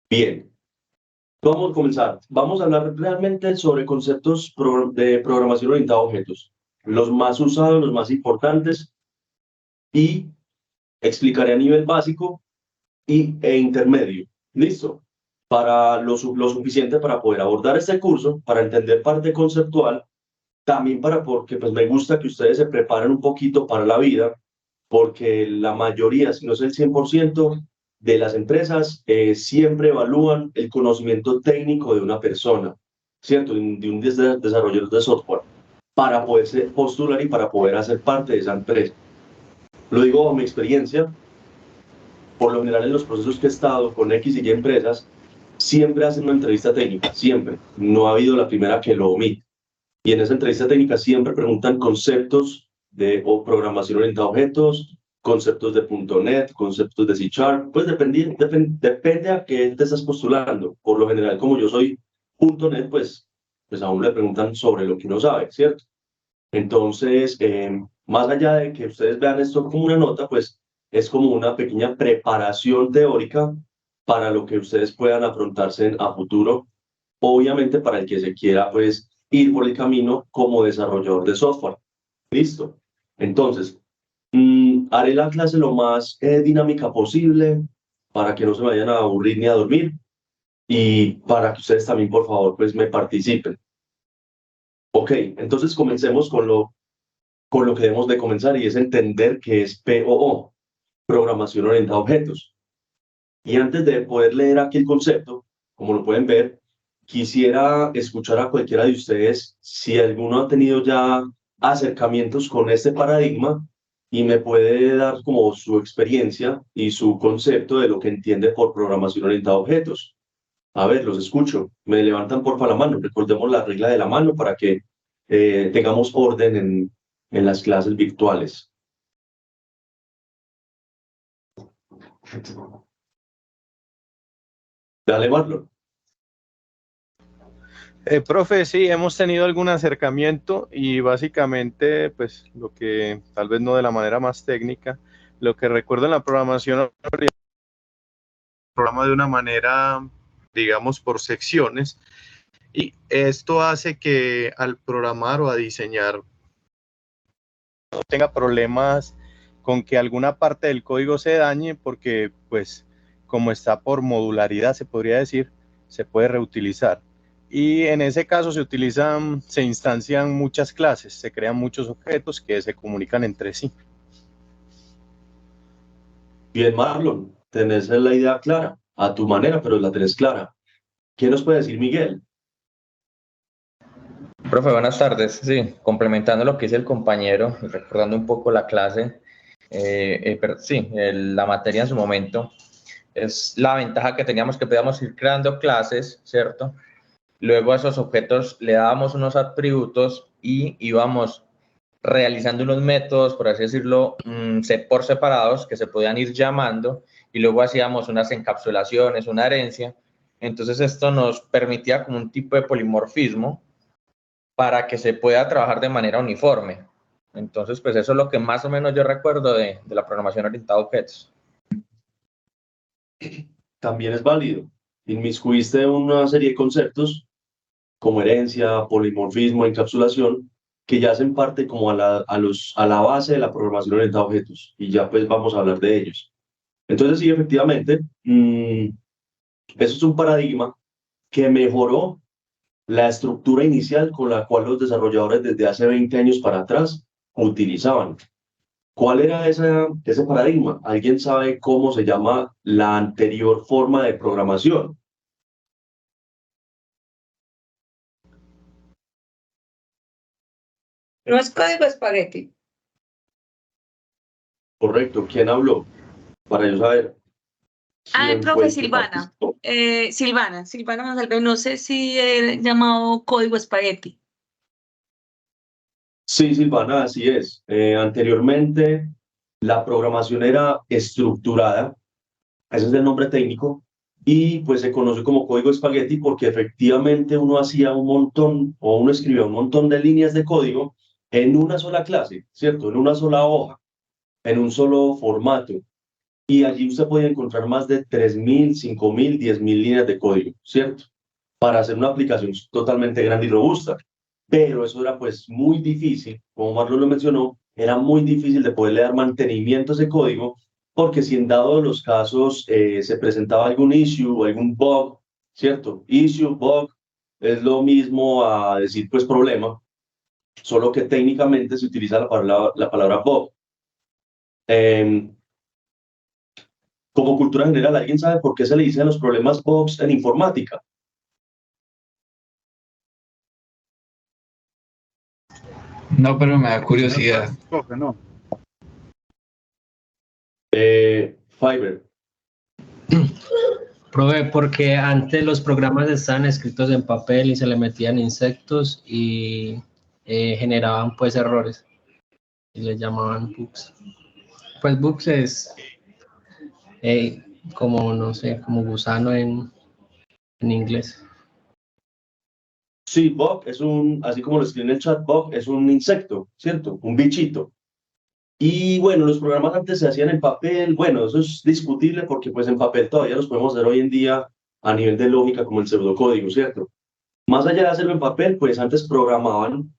Bien, vamos a comenzar. Vamos a hablar realmente sobre conceptos de programación orientada a objetos, los más usados, los más importantes, y explicaré a nivel básico e intermedio. ¿Listo? Para lo suficiente para poder abordar este curso, para entender parte conceptual, también porque pues, me gusta que ustedes se preparen un poquito para la vida, porque la mayoría, si no es el 100% de las empresas, siempre evalúan el conocimiento técnico de una persona, ¿cierto? De un desarrollador de software, para poderse postular y para poder hacer parte de esa empresa. Lo digo bajo mi experiencia, por lo general en los procesos que he estado con X y Y empresas, siempre hacen una entrevista técnica, siempre. No ha habido la primera que lo omite. Y en esa entrevista técnica siempre preguntan conceptos de o programación orientada a objetos, conceptos de .NET, conceptos de C Sharp, pues depende a qué te estás postulando. Por lo general, como yo soy .NET, pues a uno le preguntan sobre lo que uno sabe, ¿cierto? Entonces, más allá de que ustedes vean esto como una nota, pues es como una pequeña preparación teórica para lo que ustedes puedan afrontarse a futuro, obviamente para el que se quiera pues ir por el camino como desarrollador de software. Listo. Entonces, haré la clase lo más dinámica posible para que no se vayan a aburrir ni a dormir y para que ustedes también, por favor, pues me participen. Ok, entonces comencemos con lo que debemos de comenzar y es entender qué es POO, programación orientada a objetos. Y antes de poder leer aquí el concepto, como lo pueden ver, quisiera escuchar a cualquiera de ustedes si alguno ha tenido ya acercamientos con este paradigma y me puede dar como su experiencia y su concepto de lo que entiende por programación orientada a objetos. A ver, los escucho. Me levantan porfa la mano. Recordemos la regla de la mano para que tengamos orden en las clases virtuales. Dale, Marlon. Profe, sí, hemos tenido algún acercamiento y básicamente, pues lo que tal vez no de la manera más técnica, lo que recuerdo en la programación, programa de una manera, digamos, por secciones, y esto hace que al programar o a diseñar no tenga problemas con que alguna parte del código se dañe, porque pues como está por modularidad, se podría decir, se puede reutilizar. Y en ese caso se instancian muchas clases, se crean muchos objetos que se comunican entre sí. Bien, Marlon, tenés la idea clara, a tu manera, pero la tenés clara. ¿Qué nos puede decir Miguel? Profe, buenas tardes. Sí, complementando lo que dice el compañero, recordando un poco la clase, la materia en su momento, es la ventaja que teníamos que podíamos ir creando clases, ¿cierto? Luego a esos objetos le dábamos unos atributos y íbamos realizando unos métodos, por así decirlo, por separados que se podían ir llamando y luego hacíamos unas encapsulaciones, una herencia. Entonces esto nos permitía como un tipo de polimorfismo para que se pueda trabajar de manera uniforme. Entonces, pues eso es lo que más o menos yo recuerdo de la programación orientada a objetos. También es válido. Inmiscuiste una serie de conceptos como herencia, polimorfismo, encapsulación, que ya hacen parte como a la base de la programación orientada a objetos. Y ya pues vamos a hablar de ellos. Entonces sí, efectivamente, eso es un paradigma que mejoró la estructura inicial con la cual los desarrolladores desde hace 20 años para atrás utilizaban. ¿Cuál era ese paradigma? ¿Alguien sabe cómo se llama la anterior forma de programación? No es código espagueti. Correcto. ¿Quién habló? Para yo saber Ay, quién fue profe el que Silvana. participó. Silvana Monsalve. No sé si he llamado código espagueti. Sí, Silvana, así es. Anteriormente, la programación era estructurada, ese es el nombre técnico, y pues se conoce como código espagueti porque efectivamente uno hacía un montón o uno escribía un montón de líneas de código en una sola clase, ¿cierto? En una sola hoja, en un solo formato. y allí usted podía encontrar más de 3.000, 5.000, 10.000 líneas de código, ¿cierto? Para hacer una aplicación totalmente grande y robusta. Pero eso era pues muy difícil, como Marlon lo mencionó, era muy difícil de poderle dar mantenimiento a ese código, porque si en dado los casos se presentaba algún issue o algún bug, ¿cierto? Issue, bug, es lo mismo a decir pues problema, solo que técnicamente se utiliza la palabra bug. Em, Como cultura general, ¿alguien sabe por qué se le dicen los problemas bugs en informática? No, pero me da curiosidad. Profe, no. Fiverr. Profe, porque antes los programas estaban escritos en papel y se le metían insectos y generaban pues errores y les llamaban bugs. Pues bugs es como, no sé, como gusano en inglés. Sí, bug es así como lo escriben en el chat, bug es un insecto, ¿cierto? Un bichito. Y bueno, los programas antes se hacían en papel, bueno, eso es discutible porque pues en papel todavía los podemos hacer hoy en día a nivel de lógica como el pseudocódigo, ¿cierto? Más allá de hacerlo en papel, pues antes programaban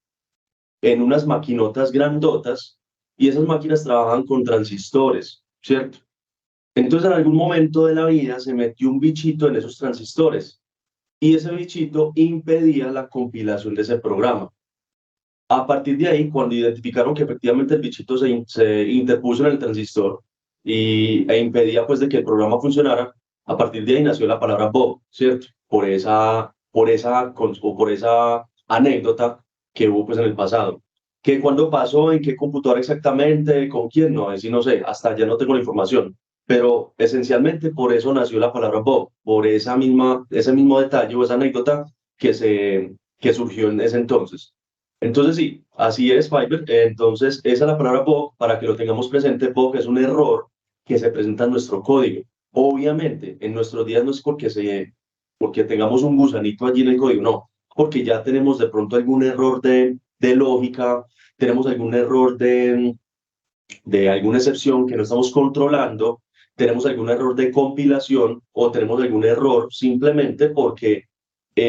en unas maquinotas grandotas y esas máquinas trabajaban con transistores, ¿cierto? Entonces en algún momento de la vida se metió un bichito en esos transistores y ese bichito impedía la compilación de ese programa. A partir de ahí, cuando identificaron que efectivamente el bichito se interpuso en el transistor e impedía pues de que el programa funcionara, a partir de ahí nació la palabra bug, ¿cierto? Por esa anécdota que hubo pues en el pasado. ¿Qué cuándo pasó? ¿En qué computadora exactamente? ¿Con quién? No, es no sé, hasta ya no tengo la información. Pero esencialmente por eso nació la palabra bug, por ese mismo detalle o esa anécdota que surgió en ese entonces. Entonces sí, así es Fiverr. Entonces esa es la palabra bug, para que lo tengamos presente. Bug es un error que se presenta en nuestro código. Obviamente, en nuestros días no es porque tengamos un gusanito allí en el código, no, porque ya tenemos de pronto algún error de lógica, tenemos algún error de alguna excepción que no estamos controlando, tenemos algún error de compilación o tenemos algún error simplemente porque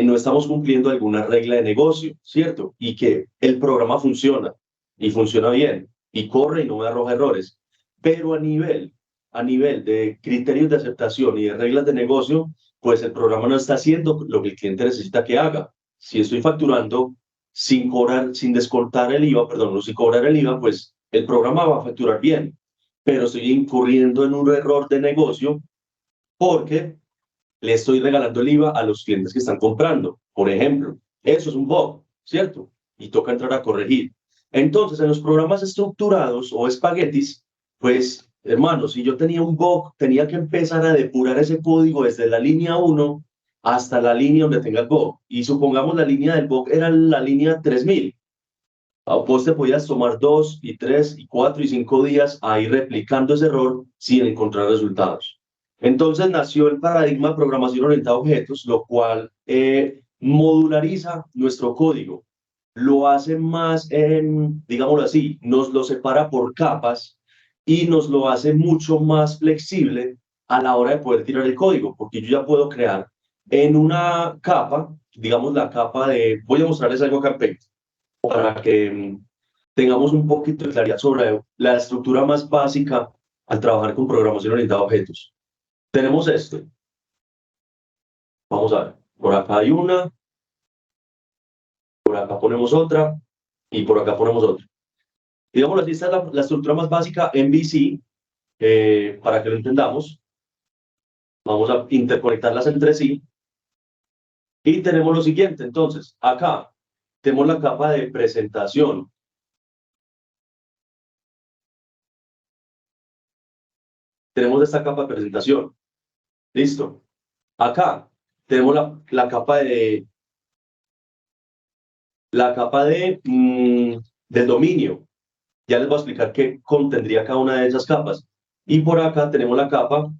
no estamos cumpliendo alguna regla de negocio, ¿cierto? Y que el programa funciona y funciona bien y corre y no me arroja errores. Pero a nivel de criterios de aceptación y de reglas de negocio, pues el programa no está haciendo lo que el cliente necesita que haga. Si estoy facturando sin cobrar, sin descontar el IVA, perdón, no sin cobrar el IVA, pues el programa va a facturar bien, pero estoy incurriendo en un error de negocio porque le estoy regalando el IVA a los clientes que están comprando, por ejemplo. Eso es un bug, ¿cierto? Y toca entrar a corregir. Entonces, en los programas estructurados o espaguetis, pues, hermano, si yo tenía un bug, tenía que empezar a depurar ese código desde la línea 1 hasta la línea donde tenga el bug. Y supongamos la línea del bug era la línea 3000. Vos te podías tomar 2 y 3 y 4 y 5 días a ir replicando ese error sin encontrar resultados. Entonces nació el paradigma de programación orientada a objetos, lo cual modulariza nuestro código, lo hace más, digámoslo así, nos lo separa por capas y nos lo hace mucho más flexible a la hora de poder tirar el código, porque yo ya puedo crear en una capa, digamos la capa voy a mostrarles algo acá en Paint para que tengamos un poquito de claridad sobre la estructura más básica al trabajar con programación orientada a objetos. Tenemos esto. Vamos a ver. Por acá hay una, por acá ponemos otra y por acá ponemos otra. Digamos así, esta es la estructura más básica en VC, para que lo entendamos. Vamos a interconectarlas entre sí. Y tenemos lo siguiente, entonces, acá tenemos la capa de presentación. Tenemos esta capa de presentación. Listo. Acá tenemos la capa del dominio. Ya les voy a explicar qué contendría cada una de esas capas. Y por acá tenemos la capa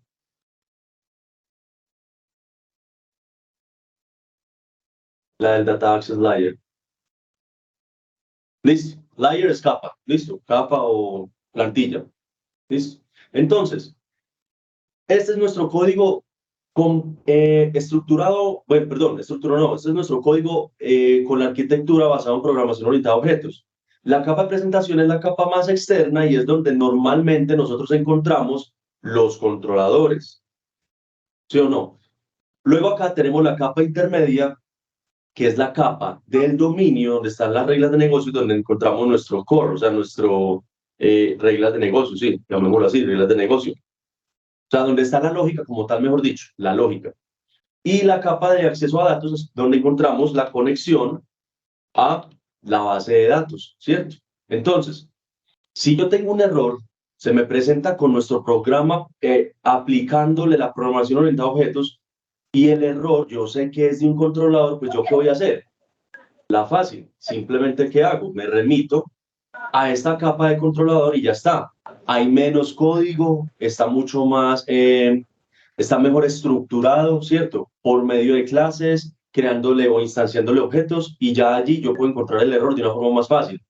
del Data Access Layer. Listo. Layer es capa. Listo. Capa o plantilla. Listo. Entonces, Este es nuestro código estructurado, bueno, perdón, estructurado no, este es nuestro código con la arquitectura basada en programación orientada a objetos. La capa de presentación es la capa más externa y es donde normalmente nosotros encontramos los controladores, ¿sí o no? Luego acá tenemos la capa intermedia, que es la capa del dominio, donde están las reglas de negocio, donde encontramos nuestro core, o sea, nuestro reglas de negocio, sí, llamémoslo así, reglas de negocio. O sea, donde está la lógica como tal, mejor dicho, la lógica. Y la capa de acceso a datos es donde encontramos la conexión a la base de datos, ¿cierto? Entonces, si yo tengo un error, se me presenta con nuestro programa aplicándole la programación orientada a objetos y el error, yo sé que es de un controlador, pues yo ¿qué voy a hacer? La fácil, simplemente ¿qué hago? Me remito a esta capa de controlador y ya está. Hay menos código, está mucho más, está mejor estructurado, ¿cierto? Por medio de clases, creándole o instanciándole objetos y ya allí yo puedo encontrar el error de una forma más fácil.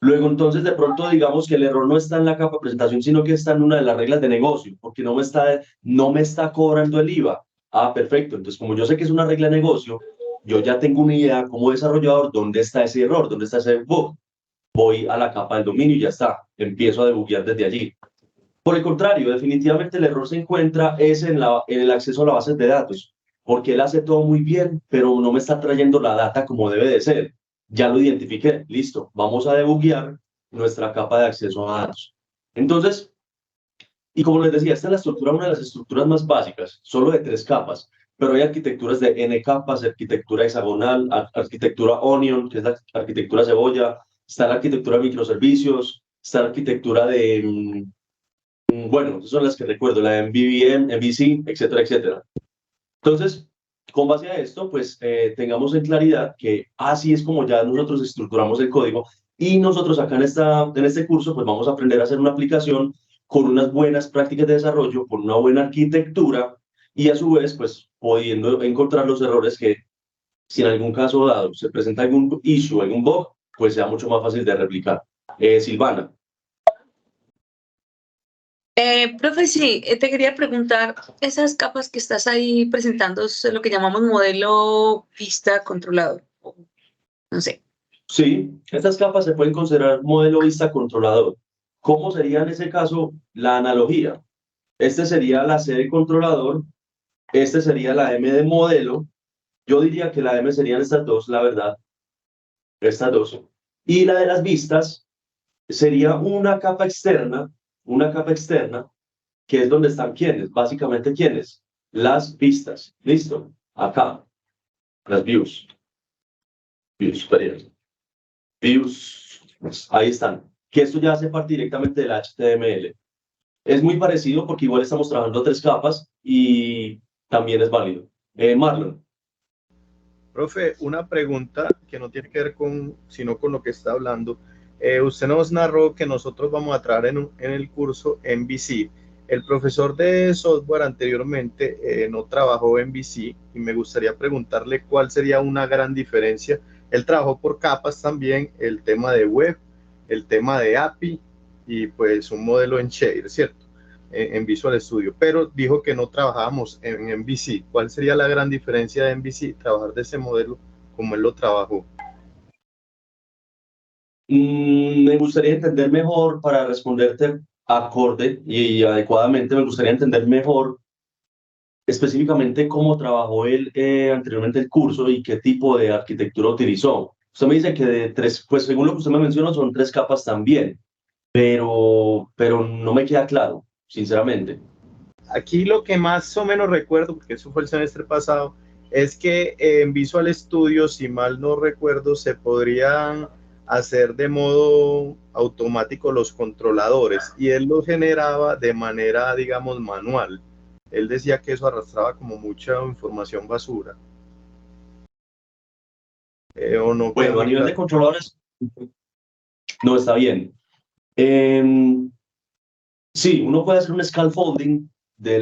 Luego, entonces, de pronto, digamos que el error no está en la capa de presentación, sino que está en una de las reglas de negocio, porque no me está cobrando el IVA. Ah, perfecto. Entonces, como yo sé que es una regla de negocio, yo ya tengo una idea como desarrollador dónde está ese error, dónde está ese bug. Voy a la capa del dominio y ya está. Empiezo a debuguear desde allí. Por el contrario, definitivamente el error se encuentra es en el acceso a las bases de datos, porque él hace todo muy bien, pero no me está trayendo la data como debe de ser. Ya lo identifiqué, listo, vamos a debuguear nuestra capa de acceso a datos. Entonces, y como les decía, esta es la estructura, una de las estructuras más básicas, solo de 3 capas, pero hay arquitecturas de N capas, arquitectura hexagonal, arquitectura onion, que es la arquitectura cebolla, está la arquitectura de microservicios, está la arquitectura de, bueno, esas son las que recuerdo, la de MVVM, MVC, etcétera, etcétera. Entonces, con base a esto, pues tengamos en claridad que así es como ya nosotros estructuramos el código y nosotros acá en este curso, pues vamos a aprender a hacer una aplicación con unas buenas prácticas de desarrollo, con una buena arquitectura y a su vez, pues pudiendo encontrar los errores que si en algún caso dado se presenta algún issue, algún bug, pues sea mucho más fácil de replicar. Silvana. Profe, sí, te quería preguntar, esas capas que estás ahí presentando es lo que llamamos modelo vista controlador. No sé. Sí, estas capas se pueden considerar modelo vista controlador. ¿Cómo sería en ese caso la analogía? Este sería la C de controlador, este sería la M de modelo. Yo diría que la M serían estas dos, la verdad, estas dos. Y la de las vistas sería una capa externa, que es donde están quiénes, básicamente quiénes, las vistas. ¿Listo? Acá, las views. Views superiores. Views, ahí están. Que esto ya hace parte directamente del HTML. Es muy parecido porque igual estamos trabajando 3 capas y también es válido. Marlon. Profe, una pregunta que no tiene que ver sino con lo que está hablando. Usted nos narró que nosotros vamos a trabajar en el curso MVC. El profesor de software anteriormente no trabajó en MVC y me gustaría preguntarle cuál sería una gran diferencia. Él trabajó por capas también, el tema de web, el tema de API y pues un modelo en Share, ¿cierto? En Visual Studio, pero dijo que no trabajábamos en MVC. ¿Cuál sería la gran diferencia de MVC, trabajar de ese modelo como él lo trabajó? Me gustaría entender mejor para responderte acorde y adecuadamente, me gustaría entender mejor específicamente cómo trabajó él anteriormente el curso y qué tipo de arquitectura utilizó. Usted me dice que de 3, pues según lo que usted me mencionó, son 3 capas también, pero no me queda claro, sinceramente. Aquí lo que más o menos recuerdo, porque eso fue el semestre pasado, es que en Visual Studio, si mal no recuerdo, se podrían hacer de modo automático los controladores y él los generaba de manera, digamos, manual. Él decía que eso arrastraba como mucha información basura. ¿O no quedó Bueno, a muy nivel claro? de controladores, no está bien. Sí, uno puede hacer un scaffolding de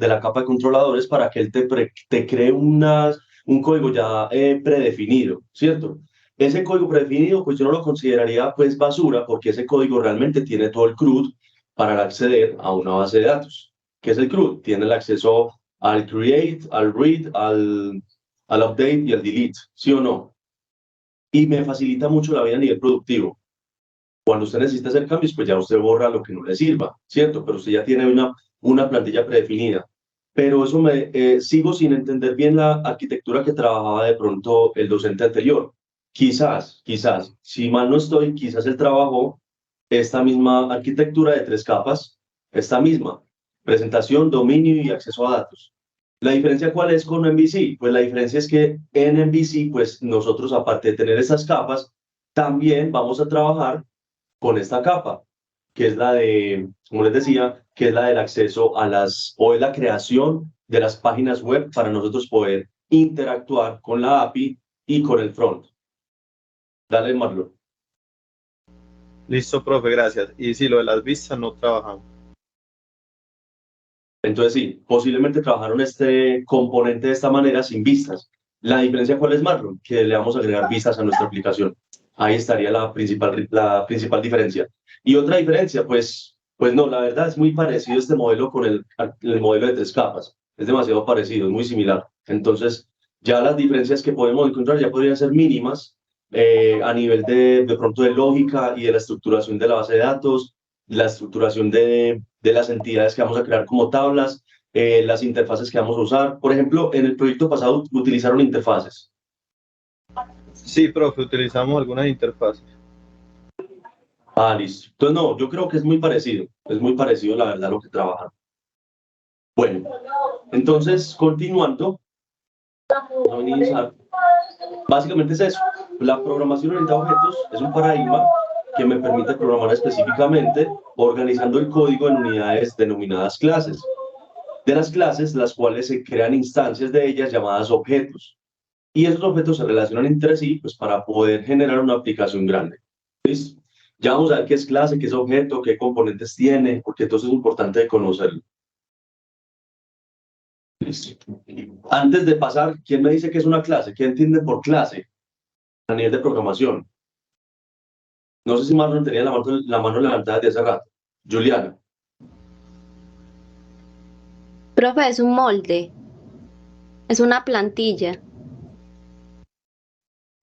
la capa de controladores para que él te cree un código ya predefinido, ¿cierto? Ese código predefinido, pues yo no lo consideraría pues basura porque ese código realmente tiene todo el CRUD para acceder a una base de datos. ¿Qué es el CRUD? Tiene el acceso al create, al read, al update y al delete, ¿sí o no? Y me facilita mucho la vida a nivel productivo. Cuando usted necesita hacer cambios, pues ya usted borra lo que no le sirva, ¿cierto? Pero usted ya tiene una plantilla predefinida. Pero eso sigo sin entender bien la arquitectura que trabajaba de pronto el docente anterior. Quizás, si mal no estoy, quizás él trabajó esta misma arquitectura de 3 capas, esta misma, presentación, dominio y acceso a datos. ¿La diferencia cuál es con MVC? Pues la diferencia es que en MVC, pues nosotros, aparte de tener esas capas, también vamos a trabajar con esta capa, que es la de, como les decía, que es la del acceso o es la creación de las páginas web para nosotros poder interactuar con la API y con el front. Dale, Marlon. Listo, profe, gracias. Y si lo de las vistas no trabajamos. Entonces sí, posiblemente trabajaron este componente de esta manera sin vistas. La diferencia cuál es, Marlon, que le vamos a agregar vistas a nuestra aplicación. Ahí estaría la principal diferencia. Y otra diferencia, pues no, la verdad es muy parecido este modelo con el modelo de 3 capas. Es demasiado parecido, es muy similar. Entonces, ya las diferencias que podemos encontrar ya podrían ser mínimas a nivel de pronto de lógica y de la estructuración de la base de datos, la estructuración de las entidades que vamos a crear como tablas, las interfaces que vamos a usar. Por ejemplo, en el proyecto pasado utilizaron interfaces. Sí, profe, utilizamos algunas interfaces. Ah, listo. Entonces, no, yo creo que es muy parecido la verdad lo que trabajan. Bueno, entonces, continuando, vamos a iniciar. Básicamente es eso. La programación orientada a objetos es un paradigma que me permite programar específicamente organizando el código en unidades denominadas clases. De las clases, las cuales se crean instancias de ellas llamadas objetos. Y esos objetos se relacionan entre sí pues, para poder generar una aplicación grande. ¿Listo? Ya vamos a ver qué es clase, qué es objeto, qué componentes tiene, porque entonces es importante conocerlo. Listo. Antes de pasar, ¿quién me dice que es una clase? ¿Qué entiende por clase a nivel de programación? No sé si Marlon tenía la mano levantada desde hace rato. Juliana. Profe, es un molde, es una plantilla.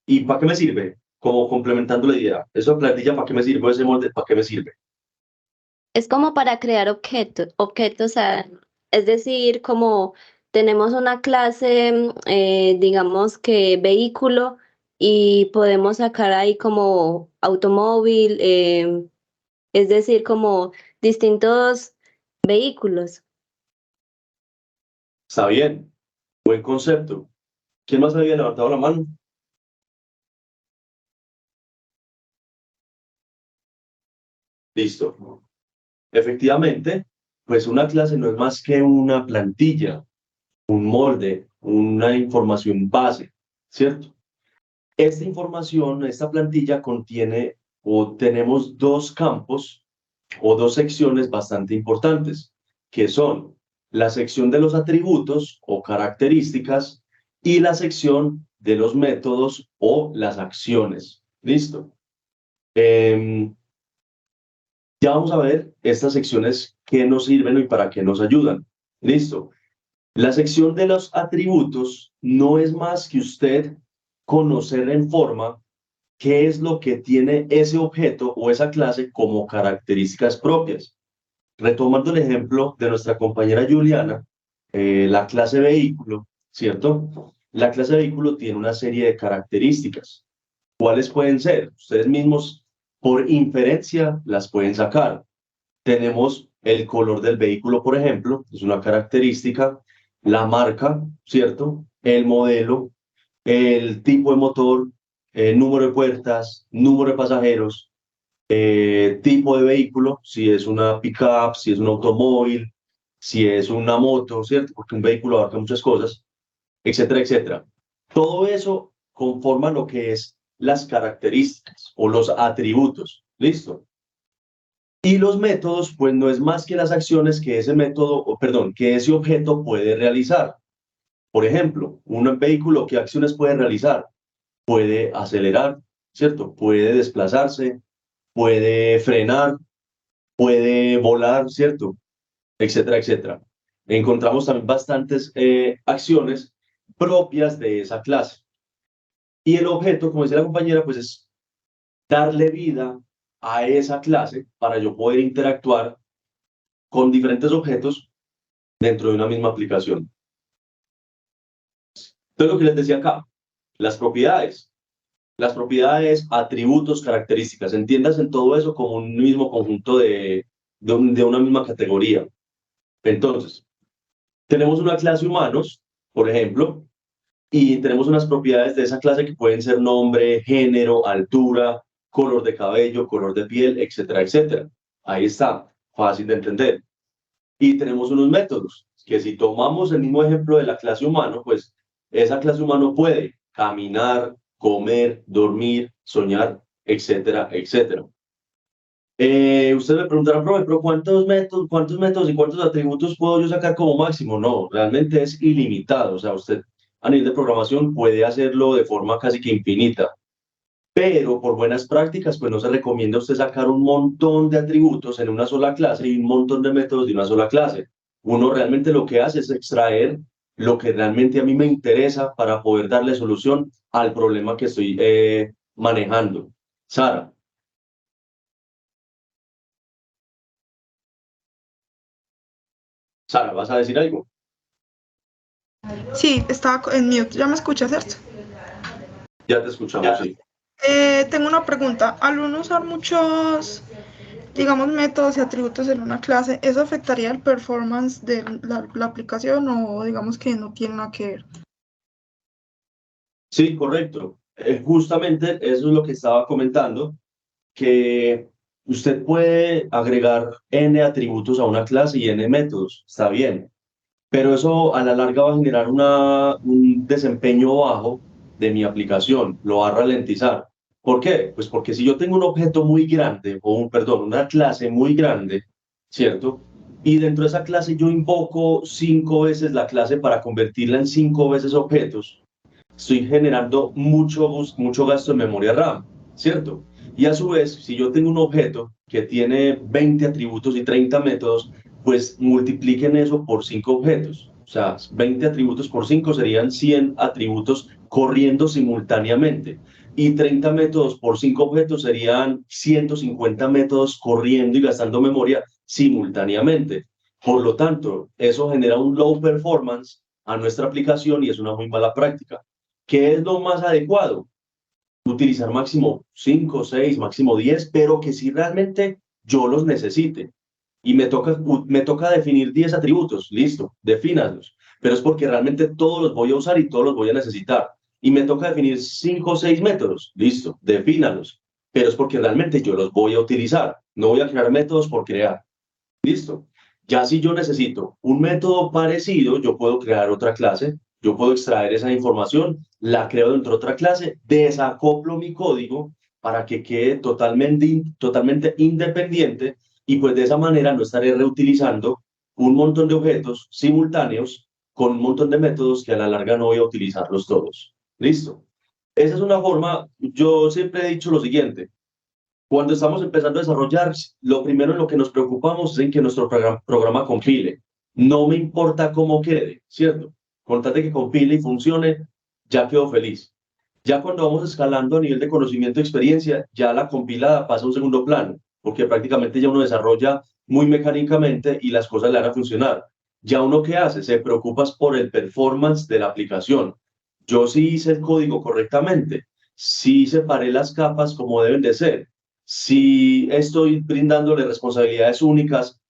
¿Y para qué me sirve? Como complementando la idea. ¿Esa plantilla para qué me sirve? ¿Ese molde para qué me sirve? Es como para crear objetos, es decir, como tenemos una clase, digamos que vehículo, y podemos sacar ahí como automóvil, es decir, como distintos vehículos. Está bien. Buen concepto. ¿Quién más había levantado la mano? Listo. Efectivamente, pues una clase no es más que una plantilla, un molde, una información base, ¿cierto? Esta información, esta plantilla contiene o tenemos 2 campos o 2 secciones bastante importantes, que son la sección de los atributos o características y la sección de los métodos o las acciones. ¿Listo? Ya vamos a ver estas secciones qué nos sirven y para qué nos ayudan. ¿Listo? La sección de los atributos no es más que usted conocer en forma qué es lo que tiene ese objeto o esa clase como características propias. Retomando el ejemplo de nuestra compañera Juliana, la clase vehículo, ¿cierto? La clase vehículo tiene una serie de características. ¿Cuáles pueden ser? Ustedes mismos, por inferencia, las pueden sacar. Tenemos el color del vehículo, por ejemplo, es una característica, la marca, ¿cierto? El modelo, el tipo de motor, número de puertas, número de pasajeros, tipo de vehículo, si es una pickup, si es un automóvil, si es una moto, ¿cierto? Porque un vehículo abarca muchas cosas, etcétera, etcétera. Todo eso conforma lo que es las características o los atributos. ¿Listo? Y los métodos, pues no es más que las acciones que ese método, o perdón, que ese objeto puede realizar. Por ejemplo, un vehículo, ¿qué acciones puede realizar? Puede acelerar, ¿cierto? Puede desplazarse, puede frenar, puede volar, ¿cierto? Etcétera, etcétera. encontramos también bastantes acciones propias de esa clase. Y el objeto, como decía la compañera, pues es darle vida a esa clase para yo poder interactuar con diferentes objetos dentro de una misma aplicación. Entonces, lo que les decía acá, las propiedades, atributos, características, entiendas en todo eso como un mismo conjunto de una misma categoría. Entonces, tenemos una clase humanos, por ejemplo, y tenemos unas propiedades de esa clase que pueden ser nombre, género, altura, color de cabello, color de piel, etcétera, etcétera. Ahí está, fácil de entender. Y tenemos unos métodos, que si tomamos el mismo ejemplo de la clase humano, pues esa clase humano puede caminar, comer, dormir, soñar, etcétera, etcétera. Ustedes me preguntarán, profe, pero ¿cuántos métodos y cuántos atributos puedo yo sacar como máximo? No, realmente es ilimitado. O sea, usted a nivel de programación puede hacerlo de forma casi que infinita. Pero por buenas prácticas, pues no se recomienda a usted sacar un montón de atributos en una sola clase y un montón de métodos de una sola clase. Uno realmente lo que hace es extraer lo que realmente a mí me interesa para poder darle solución al problema que estoy manejando. Sara. Sara, ¿vas a decir algo? Sí, estaba en mute. ¿Ya me escuchas, cierto? Ya te escuchamos, sí. Tengo una pregunta. Al uno usar muchos, digamos, métodos y atributos en una clase, ¿eso afectaría el performance de la aplicación o digamos que no tiene nada que ver? Sí, correcto. Justamente eso es lo que estaba comentando, que usted puede agregar n atributos a una clase y n métodos, está bien, pero eso a la larga va a generar un desempeño bajo de mi aplicación, lo va a ralentizar. ¿Por qué? Pues porque si yo tengo un objeto muy grande, perdón, una clase muy grande, ¿cierto? Y dentro de esa clase yo invoco 5 veces la clase para convertirla en 5 veces objetos, estoy generando mucho gasto en memoria RAM, ¿cierto? Y a su vez, si yo tengo un objeto que tiene 20 atributos y 30 métodos, pues multipliquen eso por 5 objetos. O sea, 20 atributos por 5 serían 100 atributos corriendo simultáneamente. Y 30 métodos por 5 objetos serían 150 métodos corriendo y gastando memoria simultáneamente. Por lo tanto, eso genera un low performance a nuestra aplicación y es una muy mala práctica. ¿Qué es lo más adecuado? Utilizar máximo 5, 6, máximo 10, pero que si realmente yo los necesite. Y me toca definir 10 atributos, listo, defínalos. Pero es porque realmente todos los voy a usar y todos los voy a necesitar. Y me toca definir 5 o 6 métodos, listo, defínalos. Pero es porque realmente yo los voy a utilizar. No voy a crear métodos por crear. Listo. Ya si yo necesito un método parecido, yo puedo crear otra clase, yo puedo extraer esa información, la creo dentro de otra clase, desacoplo mi código para que quede totalmente independiente y pues de esa manera no estaré reutilizando un montón de objetos simultáneos con un montón de métodos que a la larga no voy a utilizarlos todos. Listo. Esa es una forma, yo siempre he dicho lo siguiente, cuando estamos empezando a desarrollar, lo primero en lo que nos preocupamos es en que nuestro programa compile. No me importa cómo quede, ¿cierto? Contate que compile y funcione, ya quedo feliz. Ya cuando vamos escalando a nivel de conocimiento y experiencia, ya la compilada pasa a un segundo plano, porque prácticamente ya uno desarrolla muy mecánicamente y las cosas le van a funcionar. Ya uno qué hace, se preocupa por el performance de la aplicación. Yo sí hice el código correctamente, sí separé las capas como deben de ser, si estoy brindándole responsabilidades únicas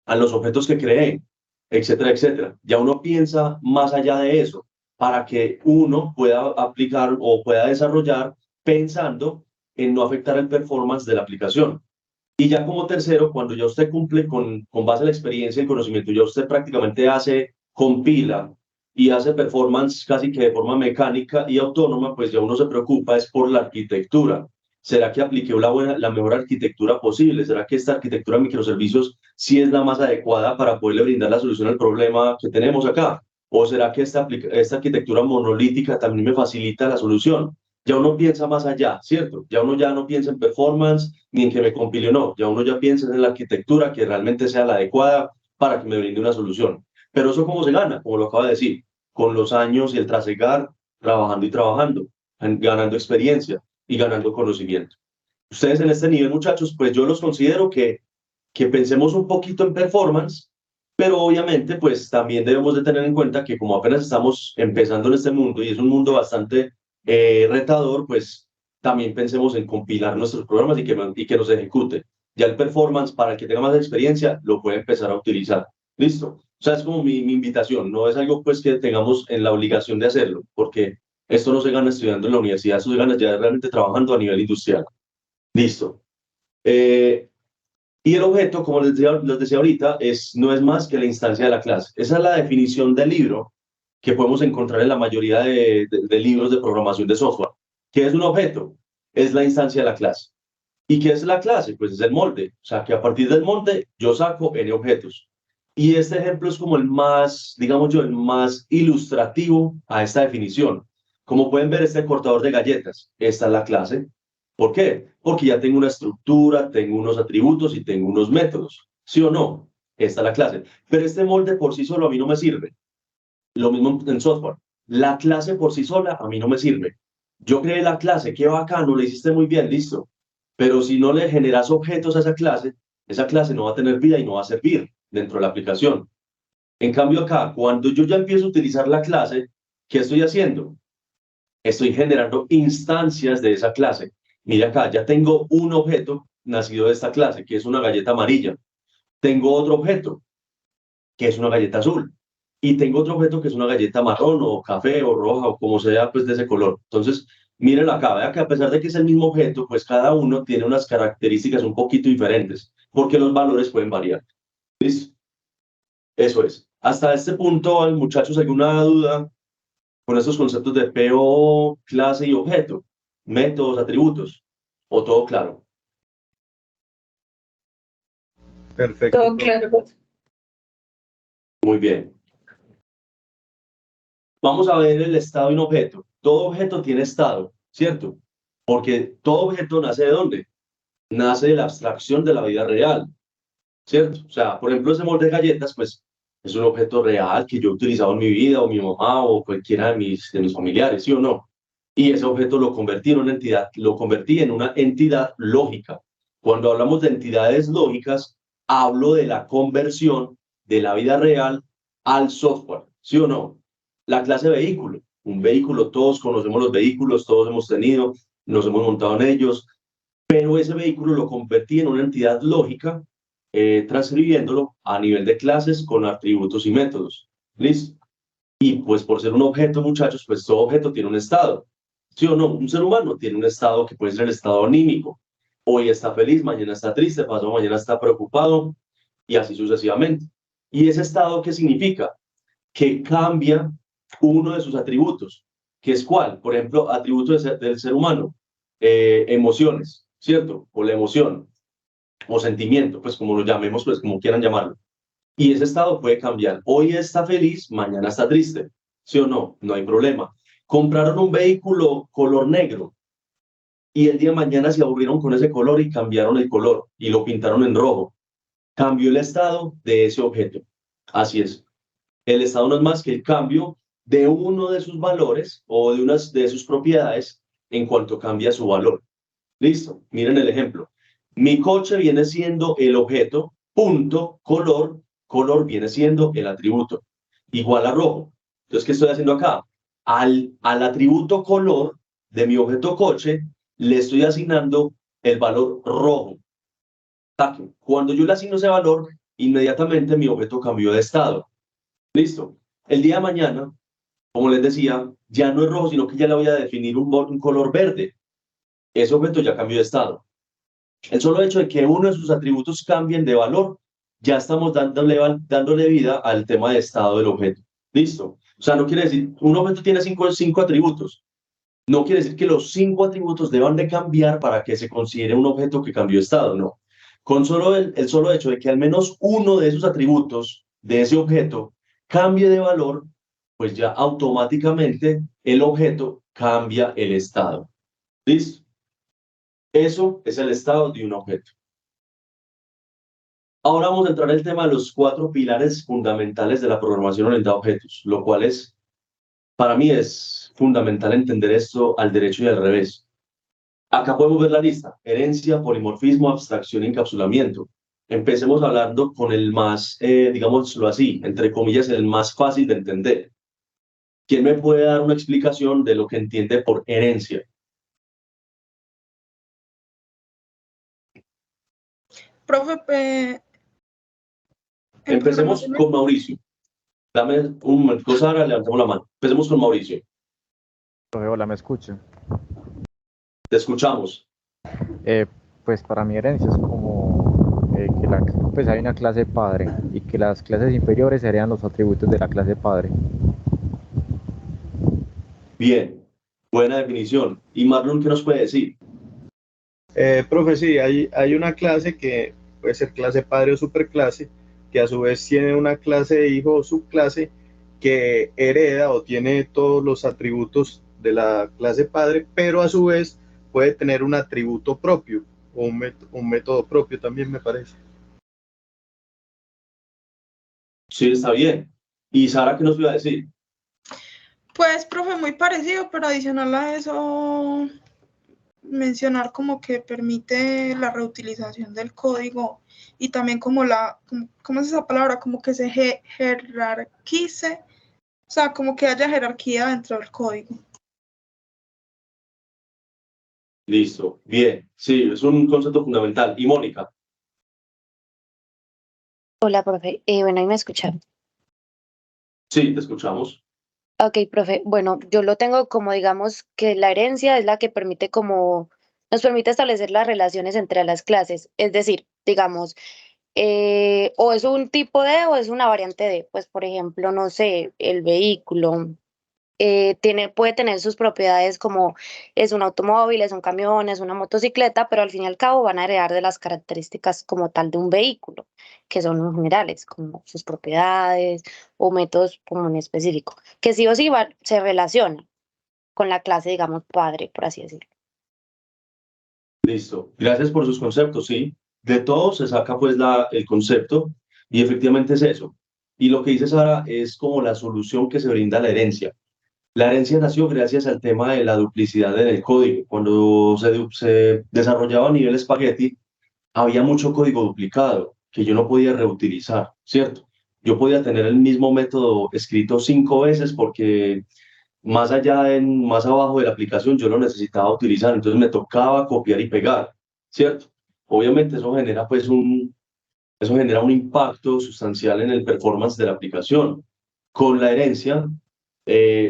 a los objetos que creé, etcétera, etcétera. Ya uno piensa más allá de eso para que uno pueda aplicar o pueda desarrollar pensando en no afectar el performance de la aplicación. Y ya como tercero, cuando ya usted cumple con base en la experiencia y el conocimiento, ya usted prácticamente compila y hace performance casi que de forma mecánica y autónoma, pues ya uno se preocupa es por la arquitectura. ¿Será que apliqué la mejor arquitectura posible? ¿Será que esta arquitectura de microservicios sí es la más adecuada para poderle brindar la solución al problema que tenemos acá? ¿O será que esta arquitectura monolítica también me facilita la solución? Ya uno piensa más allá, ¿cierto? Ya uno ya no piensa en performance ni en que me compile o no. Ya uno ya piensa en la arquitectura que realmente sea la adecuada para que me brinde una solución. Pero eso cómo se gana, como lo acaba de decir, con los años y el trasegar, trabajando y trabajando, ganando experiencia y ganando conocimiento. Ustedes en este nivel, muchachos, pues yo los considero que pensemos un poquito en performance, pero obviamente pues también debemos de tener en cuenta que como apenas estamos empezando en este mundo y es un mundo bastante retador, pues también pensemos en compilar nuestros programas y que nos ejecute. Ya el performance, para el que tenga más experiencia, lo puede empezar a utilizar. ¿Listo? O sea, es como mi invitación, no es algo pues que tengamos en la obligación de hacerlo, porque esto no se gana estudiando en la universidad, esto se gana ya realmente trabajando a nivel industrial. Listo. Y el objeto, como les decía ahorita, no es más que la instancia de la clase. Esa es la definición del libro que podemos encontrar en la mayoría de libros de programación de software. ¿Qué es un objeto? Es la instancia de la clase. ¿Y qué es la clase? Pues es el molde. O sea, que a partir del molde yo saco N objetos. Y este ejemplo es como el más, digamos yo, el más ilustrativo a esta definición. Como pueden ver, este cortador de galletas, esta es la clase. ¿Por qué? Porque ya tengo una estructura, tengo unos atributos y tengo unos métodos. ¿Sí o no? Esta es la clase. Pero este molde por sí solo a mí no me sirve. Lo mismo en software. La clase por sí sola a mí no me sirve. Yo creé la clase, qué bacano, lo hiciste muy bien, listo. Pero si no le generas objetos a esa clase no va a tener vida y no va a servir dentro de la aplicación. En cambio acá, cuando yo ya empiezo a utilizar la clase, ¿qué estoy haciendo? Estoy generando instancias de esa clase. Mira acá, ya tengo un objeto nacido de esta clase, que es una galleta amarilla. Tengo otro objeto, que es una galleta azul. Y tengo otro objeto que es una galleta marrón o café o roja o como sea, pues de ese color. Entonces, miren acá, vea que a pesar de que es el mismo objeto, pues cada uno tiene unas características un poquito diferentes, porque los valores pueden variar. ¿Listo? Eso es. Hasta este punto, muchachos, ¿alguna duda con estos conceptos de PO, clase y objeto? Métodos, atributos, o todo claro. Perfecto. Todo claro. Muy bien. Vamos a ver el estado de un objeto. Todo objeto tiene estado, ¿cierto? Porque todo objeto nace ¿de dónde? Nace de la abstracción de la vida real, ¿cierto? O sea, por ejemplo, ese molde de galletas, pues es un objeto real que yo he utilizado en mi vida, o mi mamá, o cualquiera de mis familiares, ¿sí o no? Y ese objeto lo convertí en una entidad, lo convertí en una entidad lógica. Cuando hablamos de entidades lógicas, hablo de la conversión de la vida real al software, ¿sí o no? La clase vehículo, un vehículo, todos conocemos los vehículos, todos hemos tenido, nos hemos montado en ellos, pero ese vehículo lo convertí en una entidad lógica, transcribiéndolo a nivel de clases con atributos y métodos. ¿Listo? Y pues por ser un objeto, muchachos, pues todo objeto tiene un estado. ¿Sí o no? Un ser humano tiene un estado que puede ser el estado anímico. Hoy está feliz, mañana está triste, pasado mañana está preocupado y así sucesivamente. ¿Y ese estado qué significa? Que cambia uno de sus atributos, que es cuál, por ejemplo, atributo del ser humano, emociones, ¿cierto? O la emoción, o sentimiento, pues como lo llamemos, pues como quieran llamarlo. Y ese estado puede cambiar. Hoy está feliz, mañana está triste, ¿sí o no? No hay problema. Compraron un vehículo color negro y el día de mañana se aburrieron con ese color y cambiaron el color y lo pintaron en rojo. Cambió el estado de ese objeto. Así es. El estado no es más que el cambio de uno de sus valores o de unas de sus propiedades en cuanto cambia su valor. Listo, miren el ejemplo. Mi coche viene siendo el objeto, punto, color, color viene siendo el atributo, igual a rojo. Entonces, ¿qué estoy haciendo acá? Al atributo color de mi objeto coche, le estoy asignando el valor rojo. Cuando yo le asigno ese valor, inmediatamente mi objeto cambió de estado. Listo. El día de mañana, como les decía, ya no es rojo, sino que ya le voy a definir un color verde. Ese objeto ya cambió de estado. El solo hecho de que uno de sus atributos cambien de valor, ya estamos dándole vida al tema de estado del objeto. ¿Listo? O sea, no quiere decir, un objeto tiene cinco atributos. No quiere decir que los 5 atributos deban de cambiar para que se considere un objeto que cambió de estado, no. Con solo el solo hecho de que al menos uno de esos atributos de ese objeto cambie de valor, pues ya automáticamente el objeto cambia el estado. ¿Listo? Eso es el estado de un objeto. Ahora vamos a entrar en el tema de los 4 pilares fundamentales de la programación orientada a objetos, lo cual es, para mí es fundamental entender esto al derecho y al revés. Acá podemos ver la lista: herencia, polimorfismo, abstracción y encapsulamiento. Empecemos hablando con el más, digámoslo así, entre comillas, el más fácil de entender. ¿Quién me puede dar una explicación de lo que entiende por herencia? Profe, en Empecemos programación, con Mauricio. Dame un momento, Sara, levantemos la mano. Empecemos con Mauricio. Hola, ¿me escuchan? Te escuchamos. Pues para mi herencia es como pues hay una clase padre y que las clases inferiores serían los atributos de la clase padre. Bien, buena definición. ¿Y Marlon qué nos puede decir? Profe, sí, hay una clase que puede ser clase padre o superclase, que a su vez tiene una clase de hijo o subclase que hereda o tiene todos los atributos de la clase padre, pero a su vez puede tener un atributo propio o un método propio también, me parece. Sí, está bien. ¿Y Sara qué nos iba a decir? pues, profe, muy parecido, pero adicional a eso, mencionar como que permite la reutilización del código y también como ¿cómo es esa palabra? Como que se jerarquice, o sea, como que haya jerarquía dentro del código. Listo, bien. Sí, es un concepto fundamental. ¿Y Mónica? Hola, profe. Bueno, ahí me escuchan. Sí, te escuchamos. Ok, profe. Bueno, yo lo tengo como, digamos, que la herencia es la que permite nos permite establecer las relaciones entre las clases. Es decir, digamos, o es un tipo de o es una variante de, pues, por ejemplo, no sé, el vehículo. Puede tener sus propiedades como es un automóvil, es un camión, es una motocicleta, pero al fin y al cabo van a heredar de las características como tal de un vehículo, que son los generales, como sus propiedades o métodos como en específico, que sí o sí se relacionan con la clase, digamos, padre, por así decirlo. Listo. Gracias por sus conceptos, sí. De todo se saca pues el concepto y efectivamente es eso. Y lo que dice Sara es como la solución que se brinda a la herencia. La herencia nació gracias al tema de la duplicidad en el código. Cuando se desarrollaba a nivel espagueti, había mucho código duplicado que yo no podía reutilizar, ¿cierto? Yo podía tener el mismo método escrito 5 veces porque más abajo de la aplicación yo lo necesitaba utilizar, entonces me tocaba copiar y pegar, ¿cierto? Obviamente eso genera un impacto sustancial en el performance de la aplicación. Con la herencia,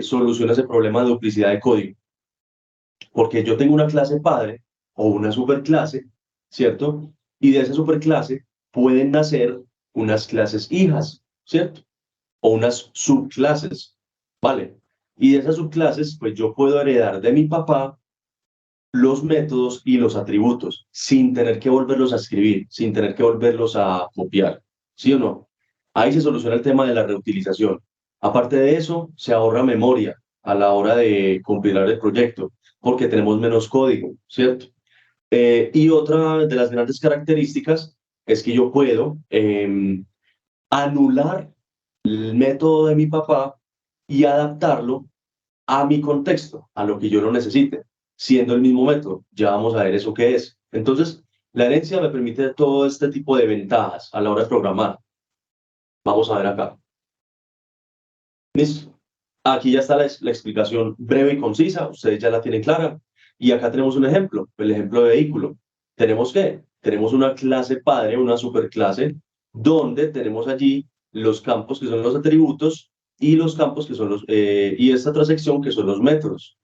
soluciona ese problema de duplicidad de código, porque yo tengo una clase padre o una superclase, ¿cierto? Y de esa superclase pueden nacer unas clases hijas, ¿cierto? O unas subclases, ¿vale? Y de esas subclases, pues yo puedo heredar de mi papá los métodos y los atributos sin tener que volverlos a escribir, sin tener que volverlos a copiar, ¿sí o no? Ahí se soluciona el tema de la reutilización. Aparte de eso, se ahorra memoria a la hora de compilar el proyecto, porque tenemos menos código, ¿cierto? Y otra de las grandes características es que yo puedo anular el método de mi papá y adaptarlo a mi contexto, a lo que yo lo necesite, siendo el mismo método. Ya vamos a ver eso qué es. Entonces, la herencia me permite todo este tipo de ventajas a la hora de programar. Vamos a ver acá. Listo. Aquí ya está la explicación breve y concisa, ustedes ya la tienen clara. Y acá tenemos un ejemplo, el ejemplo de vehículo. ¿Tenemos qué? Tenemos una clase padre, una superclase, donde tenemos allí los campos que son los atributos y los campos que son y esta otra sección que son los metros.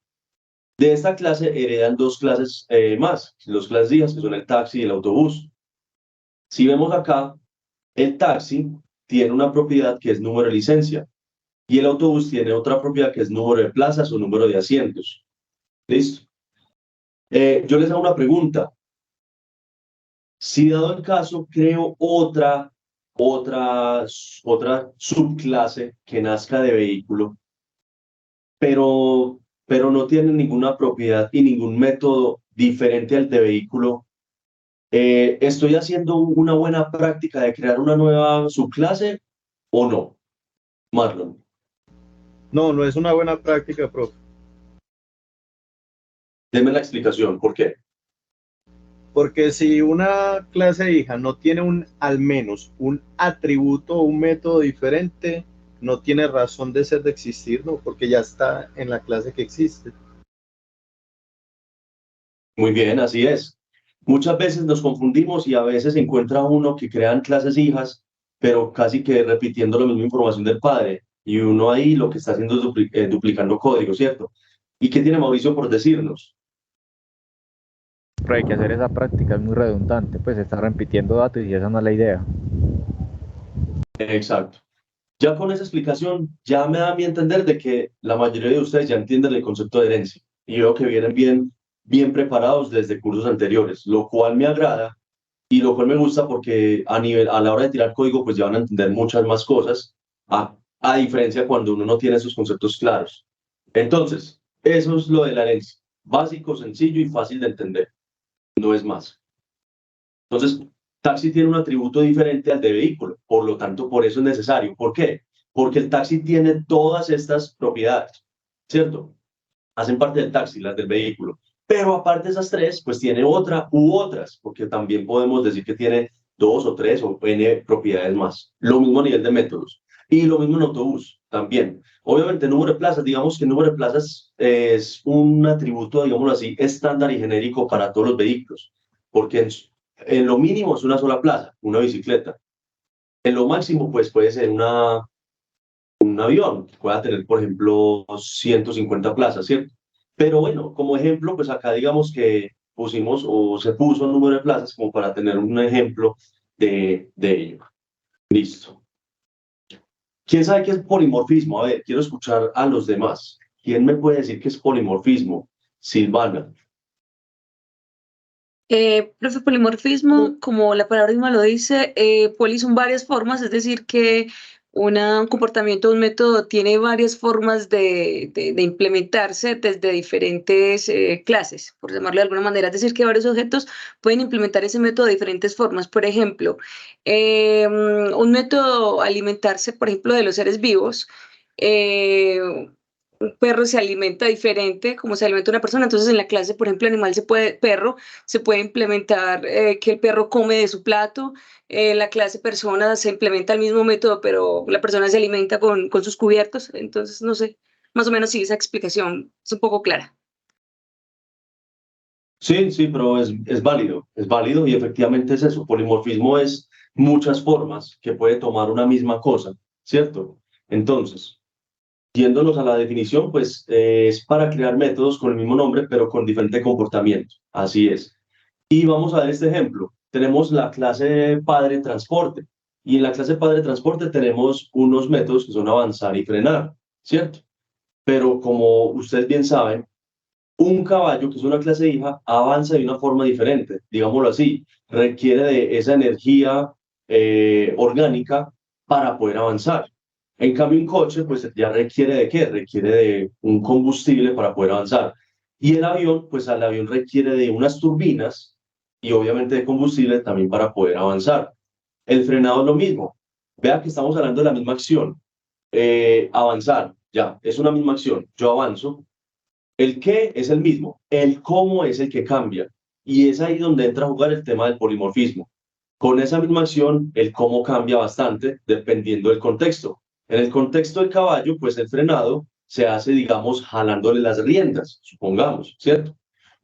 De esta clase heredan 2 clases más, los clases hijas, que son el taxi y el autobús. Si vemos acá, el taxi tiene una propiedad que es número de licencia y el autobús tiene otra propiedad que es número de plazas o número de asientos. ¿Listo? Yo les hago una pregunta. Si dado el caso creo otra subclase que nazca de vehículo, pero no tiene ninguna propiedad y ningún método diferente al de vehículo, ¿Estoy haciendo una buena práctica de crear una nueva subclase o no? Marlon. No, no es una buena práctica, profe. Deme la explicación, ¿por qué? Porque si una clase hija no tiene al menos un atributo o un método diferente, no tiene razón de ser, de existir, ¿no? Porque ya está en la clase que existe. Muy bien, así es. Muchas veces nos confundimos y a veces se encuentra uno que crean clases hijas, pero casi que repitiendo la misma información del padre. Y uno ahí lo que está haciendo es duplicando código, ¿cierto? ¿Y qué tiene Mauricio por decirnos? Pero hay que hacer esa práctica, es muy redundante, pues está repitiendo datos y esa no es la idea. Exacto. Ya con esa explicación, ya me da a mí entender de que la mayoría de ustedes ya entienden el concepto de herencia. Y veo que vienen bien preparados desde cursos anteriores, lo cual me agrada y lo cual me gusta porque a la hora de tirar código, pues ya van a entender muchas más cosas, a diferencia cuando uno no tiene esos conceptos claros. Entonces, eso es lo de la herencia. Básico, sencillo y fácil de entender. No es más. Entonces, taxi tiene un atributo diferente al de vehículo, por lo tanto, por eso es necesario. ¿Por qué? Porque el taxi tiene todas estas propiedades, ¿cierto? Hacen parte del taxi, las del vehículo. Pero aparte de esas tres, pues tiene otra u otras, porque también podemos decir que tiene dos o tres o n propiedades más. Lo mismo a nivel de métodos. Y lo mismo en autobús también. Obviamente, el número de plazas, digamos que el número de plazas es un atributo, digámoslo así, estándar y genérico para todos los vehículos, porque en lo mínimo es una sola plaza, una bicicleta. En lo máximo, pues puede ser un avión, que pueda tener, por ejemplo, 150 plazas, ¿cierto? Pero bueno, como ejemplo, pues acá digamos que pusimos o se puso el número de plazas como para tener un ejemplo de ello. Listo. ¿Quién sabe qué es polimorfismo? A ver, quiero escuchar a los demás. ¿Quién me puede decir qué es polimorfismo? Silvana. Profe, polimorfismo, como la palabra misma lo dice, poli son varias formas, es decir, que un comportamiento, un método tiene varias formas de implementarse desde diferentes clases, por llamarlo de alguna manera. Es decir, que varios objetos pueden implementar ese método de diferentes formas. Por ejemplo, un método alimentarse, por ejemplo, de los seres vivos. Un perro se alimenta diferente como se alimenta una persona. Entonces, en la clase, por ejemplo, perro, se puede implementar que el perro come de su plato. En la clase persona se implementa el mismo método, pero la persona se alimenta con sus cubiertos. Entonces, no sé, más o menos sí, esa explicación es un poco clara. Sí, sí, pero es válido y efectivamente es eso. Polimorfismo es muchas formas que puede tomar una misma cosa, ¿cierto? Entonces, yéndonos a la definición, pues es para crear métodos con el mismo nombre, pero con diferente comportamiento. Así es. Y vamos a ver este ejemplo. Tenemos la clase padre transporte. Y en la clase padre transporte tenemos unos métodos que son avanzar y frenar, ¿cierto? Pero como ustedes bien saben, un caballo, que es una clase hija, avanza de una forma diferente, digámoslo así. Requiere de esa energía orgánica para poder avanzar. En cambio, un coche, pues ya requiere de qué? Requiere de un combustible para poder avanzar. Y el avión, pues el avión requiere de unas turbinas y obviamente de combustible también para poder avanzar. El frenado es lo mismo. Vea que estamos hablando de la misma acción. Avanzar, ya, es una misma acción. Yo avanzo. El qué es el mismo, el cómo es el que cambia. Y es ahí donde entra a jugar el tema del polimorfismo. Con esa misma acción, el cómo cambia bastante dependiendo del contexto. En el contexto del caballo, pues el frenado se hace, digamos, jalándole las riendas, supongamos, ¿cierto?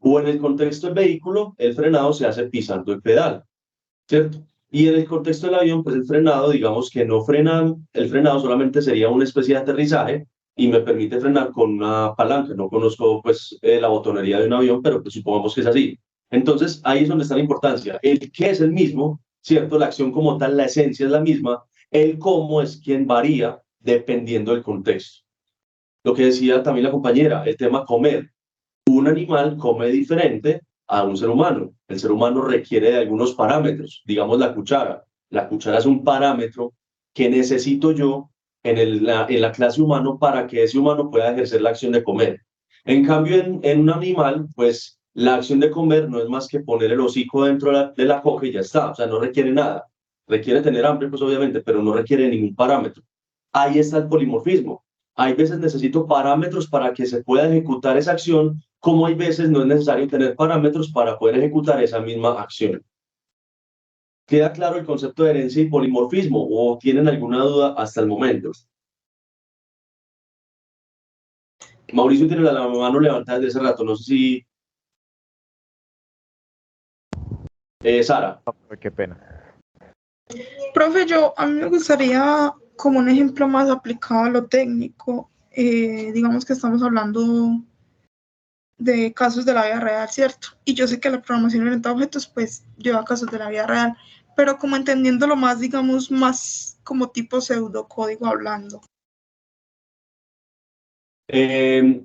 O en el contexto del vehículo, el frenado se hace pisando el pedal, ¿cierto? Y en el contexto del avión, pues el frenado, digamos que no frena, el frenado solamente sería una especie de aterrizaje y me permite frenar con una palanca. No conozco, pues, la botonería de un avión, pero pues, supongamos que es así. Entonces, ahí es donde está la importancia. El qué es el mismo, ¿cierto? La acción como tal, la esencia es la misma. El cómo es quien varía dependiendo del contexto. Lo que decía también la compañera, el tema comer. Un animal come diferente a un ser humano. El ser humano requiere de algunos parámetros, digamos la cuchara. La cuchara es un parámetro que necesito yo en la clase humano para que ese humano pueda ejercer la acción de comer. En cambio, en un animal, pues La acción de comer no es más que poner el hocico dentro de la coca y ya está, o sea, no requiere nada. Requiere tener hambre, pues obviamente, pero no requiere ningún parámetro. Ahí está el polimorfismo. Hay veces necesito parámetros para que se pueda ejecutar esa acción, como hay veces no es necesario tener parámetros para poder ejecutar esa misma acción. ¿Queda claro el concepto de herencia y polimorfismo o tienen alguna duda hasta el momento? Mauricio tiene la mano levantada desde hace rato, no sé si... Sara. Qué pena. Profe, a mí me gustaría como un ejemplo más aplicado a lo técnico. Digamos que estamos hablando de casos de la vida real, ¿cierto? Y yo sé que la programación orientada a objetos pues lleva casos de la vida real, pero como entendiéndolo más, digamos, más como tipo pseudocódigo hablando.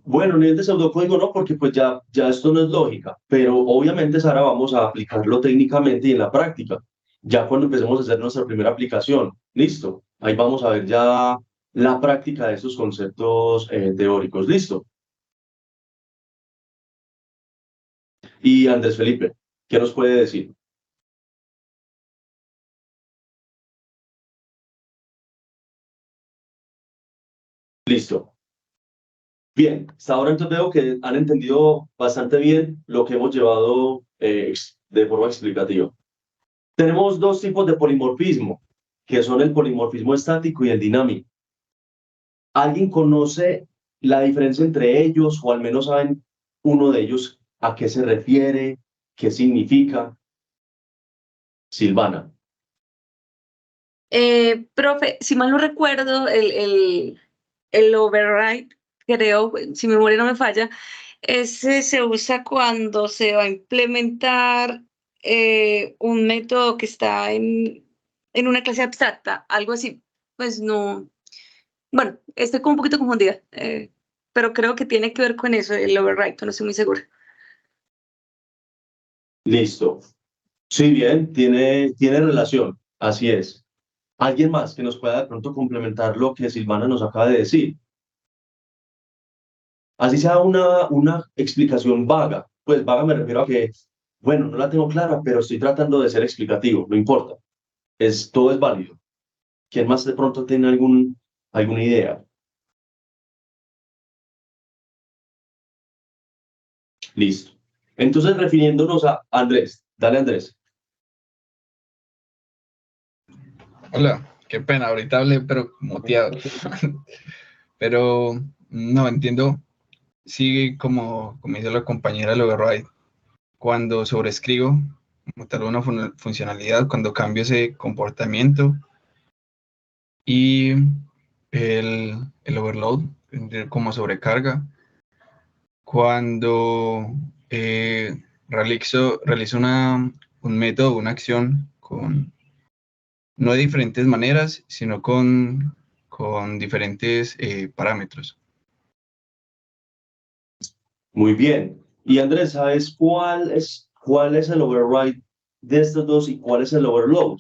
Bueno, nivel de pseudocódigo no, porque pues ya esto no es lógica, pero obviamente, Sara, vamos a aplicarlo técnicamente y en la práctica, ya cuando empecemos a hacer nuestra primera aplicación. Listo, ahí vamos a ver ya la práctica de estos conceptos teóricos. Listo. Y Andrés Felipe, ¿qué nos puede decir? Listo. Bien, hasta ahora entonces veo que han entendido bastante bien lo que hemos llevado de forma explicativa. Tenemos dos tipos de polimorfismo, que son el polimorfismo estático y el dinámico. ¿Alguien conoce la diferencia entre ellos o al menos saben uno de ellos a qué se refiere, qué significa? Silvana. Profe, si mal no recuerdo, el override, creo, si mi memoria no me falla, ese se usa cuando se va a implementar un método que está en una clase abstracta, algo así. Pues no, bueno, estoy como un poquito confundida, pero creo que tiene que ver con eso, el override, no estoy muy segura. Listo. Sí, bien, tiene relación, así es. ¿Alguien más que nos pueda de pronto complementar lo que Silvana nos acaba de decir? Así sea una explicación vaga, pues vaga me refiero a que, bueno, no la tengo clara, pero estoy tratando de ser explicativo, no importa, todo es válido. ¿Quién más de pronto tiene alguna idea? Listo. Entonces, refiriéndonos a Andrés, dale Andrés. Hola, qué pena, ahorita hablé, pero muteado. Pero no entiendo, sí, como dice la compañera, el override. Cuando sobrescribo, como tal una funcionalidad, cuando cambio ese comportamiento y el overload, como sobrecarga, cuando realizo un método, una acción no de diferentes maneras, sino con diferentes parámetros. Muy bien. Y Andrés, ¿sabes cuál es el override de estos dos y cuál es el overload?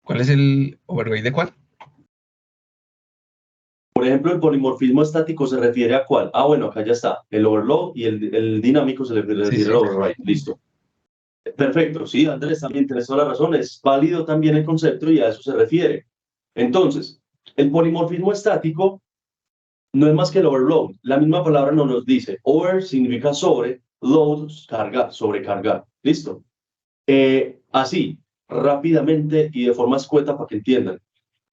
¿Cuál es el override de cuál? Por ejemplo, el polimorfismo estático se refiere a cuál. Ah, bueno, acá ya está. El overload y el dinámico se le refiere Sí, al sí. override. Listo. Perfecto. Sí, Andrés, también tienes toda la razón. Es válido también el concepto y a eso se refiere. Entonces, el polimorfismo estático no es más que el overload. La misma palabra nos lo dice. Over significa sobre, load, cargar, sobrecargar. ¿Listo? Así, rápidamente y de forma escueta para que entiendan.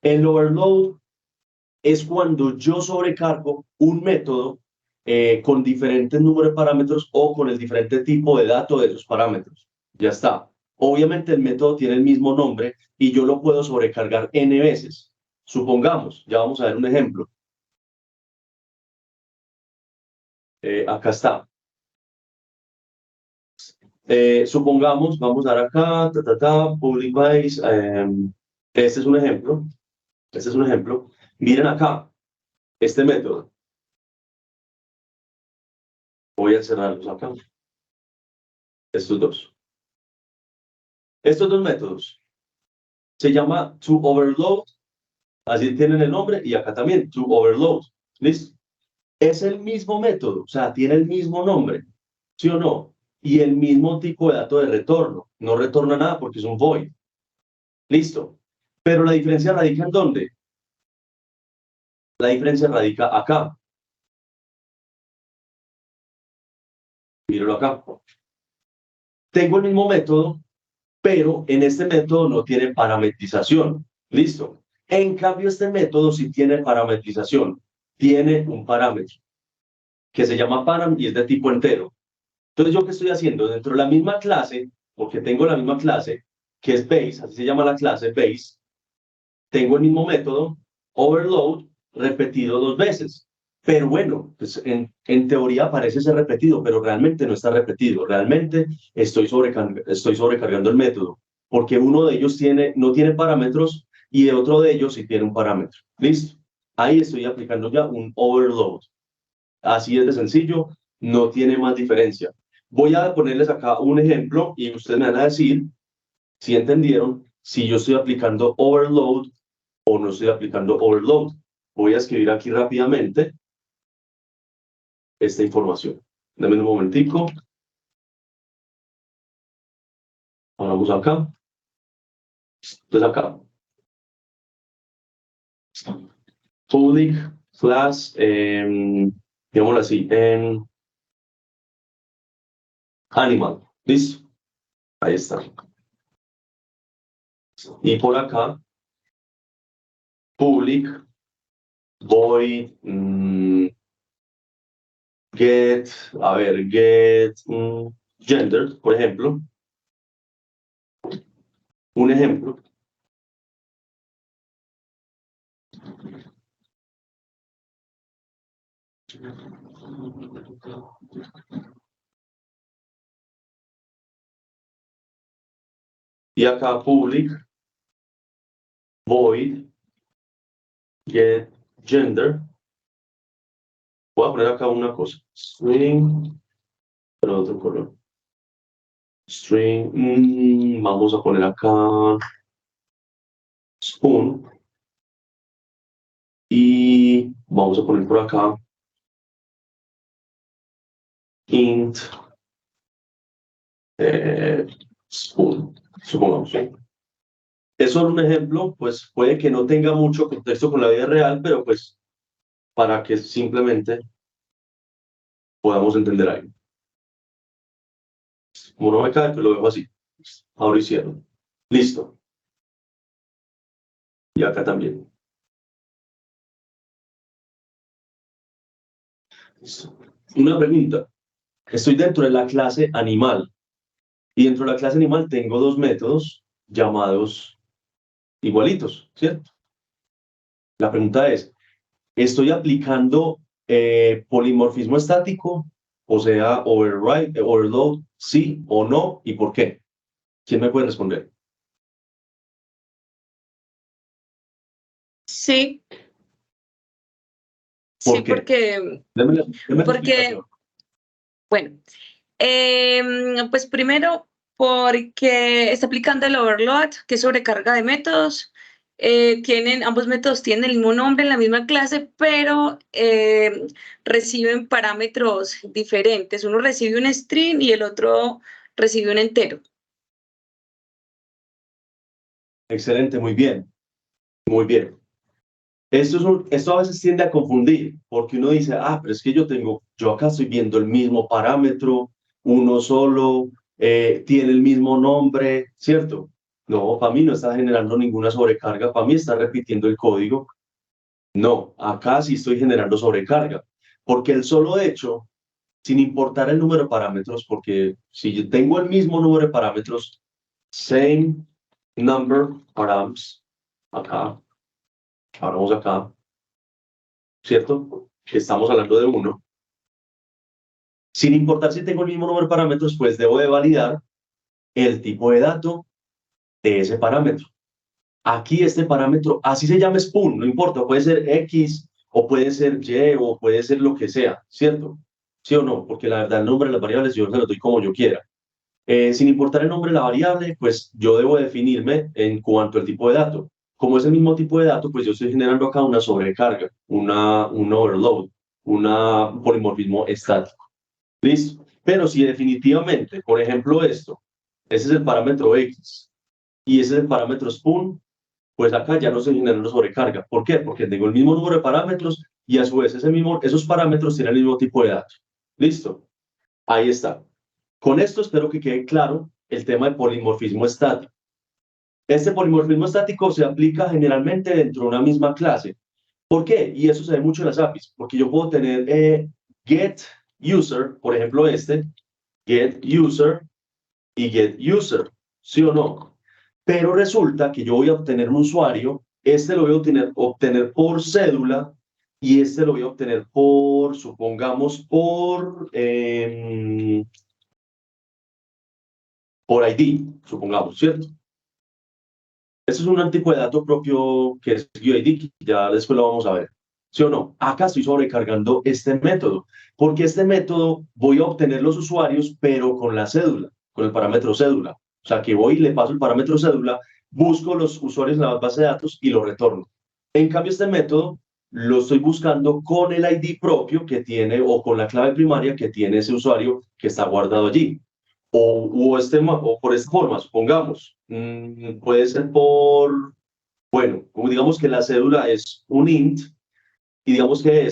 El overload es cuando yo sobrecargo un método con diferentes números de parámetros o con el diferente tipo de datos de esos parámetros. Ya está. Obviamente el método tiene el mismo nombre y yo lo puedo sobrecargar n veces. Supongamos, ya vamos a ver un ejemplo. Acá está. Supongamos, vamos a dar acá, public base. Este es un ejemplo. Este es un ejemplo. Miren acá, este método. Voy a cerrarlos acá. Estos dos. Estos dos métodos se llama toOverload, así tienen el nombre, y acá también toOverload. ¿Listo? Es el mismo método, o sea, tiene el mismo nombre, ¿sí o no? Y el mismo tipo de dato de retorno. No retorna nada porque es un void. Listo. Pero la diferencia radica ¿en dónde? La diferencia radica acá. Míralo acá. Tengo el mismo método, pero en este método no tiene parametrización. Listo. En cambio, este método sí tiene parametrización. Tiene un parámetro que se llama param y es de tipo entero. Entonces, ¿yo qué estoy haciendo? Dentro de la misma clase, porque tengo la misma clase, que es base, así se llama la clase base, tengo el mismo método, overload, repetido 2 veces. Pero bueno, pues en teoría parece ser repetido, pero realmente no está repetido. Realmente estoy sobrecargando el método, porque uno de ellos no tiene parámetros y el otro de ellos sí tiene un parámetro. ¿Listo? Ahí estoy aplicando ya un overload. Así es de sencillo, no tiene más diferencia. Voy a ponerles acá un ejemplo y ustedes me van a decir si entendieron, si yo estoy aplicando overload o no estoy aplicando overload. Voy a escribir aquí rápidamente esta información. Dame un momentico. Ahora vamos acá. Entonces acá. Public class, digámoslo así, en animal. ¿Listo? Ahí está. Y por acá, public void get, a ver, get gender, por ejemplo. Un ejemplo. Y acá public void get gender. Voy a poner acá una cosa. String, pero otro color. String, vamos a poner acá spoon. Y vamos a poner por acá int spoon, supongamos. Es solo un ejemplo, pues puede que no tenga mucho contexto con la vida real, pero pues para que simplemente podamos entender algo. Como no me cae, pues lo dejo así. Ahora hicieron. Listo. Y acá también. Listo. Una pregunta. Estoy dentro de la clase animal. Y dentro de la clase animal tengo 2 métodos llamados igualitos, ¿cierto? La pregunta es, ¿estoy aplicando polimorfismo estático? O sea, override, overload, sí o no, ¿y por qué? ¿Quién me puede responder? Sí, ¿Por sí, qué? porque, Deme la porque, explicación. bueno, pues primero porque está aplicando el overload, que es sobrecarga de métodos. Ambos métodos tienen el mismo nombre en la misma clase, pero reciben parámetros diferentes. Uno recibe un string y el otro recibe un entero. Excelente, muy bien. Muy bien. Esto a veces tiende a confundir, porque uno dice, pero es que yo acá estoy viendo el mismo parámetro, uno solo, tiene el mismo nombre, ¿cierto? No, para mí no está generando ninguna sobrecarga, para mí está repitiendo el código. No, acá sí estoy generando sobrecarga, porque el solo hecho, sin importar el número de parámetros, porque si yo tengo el mismo número de parámetros, same number params, acá, ahora vamos acá, ¿cierto? Que estamos hablando de uno. Sin importar si tengo el mismo número de parámetros, pues debo de validar el tipo de dato de ese parámetro. Aquí este parámetro, así se llama spoon, no importa, puede ser X o puede ser Y o puede ser lo que sea, ¿cierto? ¿Sí o no? Porque la verdad el nombre de las variables yo se lo doy como yo quiera. Sin importar el nombre de la variable, pues yo debo definirme en cuanto al tipo de dato. Como es el mismo tipo de dato, pues yo estoy generando acá una sobrecarga, un overload. un polimorfismo estático. ¿Listo? Pero si definitivamente, por ejemplo, ese es el parámetro X y ese es el parámetro spoon, pues acá ya no se genera una sobrecarga. ¿Por qué? Porque tengo el mismo número de parámetros y a su vez esos parámetros tienen el mismo tipo de datos. ¿Listo? Ahí está. Con esto espero que quede claro el tema de polimorfismo estático. Este polimorfismo estático se aplica generalmente dentro de una misma clase. ¿Por qué? Y eso se ve mucho en las APIs, porque yo puedo tener get user, por ejemplo get user y get user, ¿sí o no? Pero resulta que yo voy a obtener un usuario, lo voy a obtener por cédula y lo voy a obtener supongamos, por ID, supongamos, ¿cierto? Eso es un tipo de dato propio que es UID, que ya después lo vamos a ver. ¿Sí o no? Acá estoy sobrecargando este método, porque este método voy a obtener los usuarios, pero con la cédula, con el parámetro cédula. O sea, que voy y le paso el parámetro cédula, busco los usuarios en la base de datos y lo retorno. En cambio, este método lo estoy buscando con el ID propio que tiene o con la clave primaria que tiene ese usuario que está guardado allí. O por esta forma, supongamos, puede ser bueno, como digamos que la cédula es un int y digamos que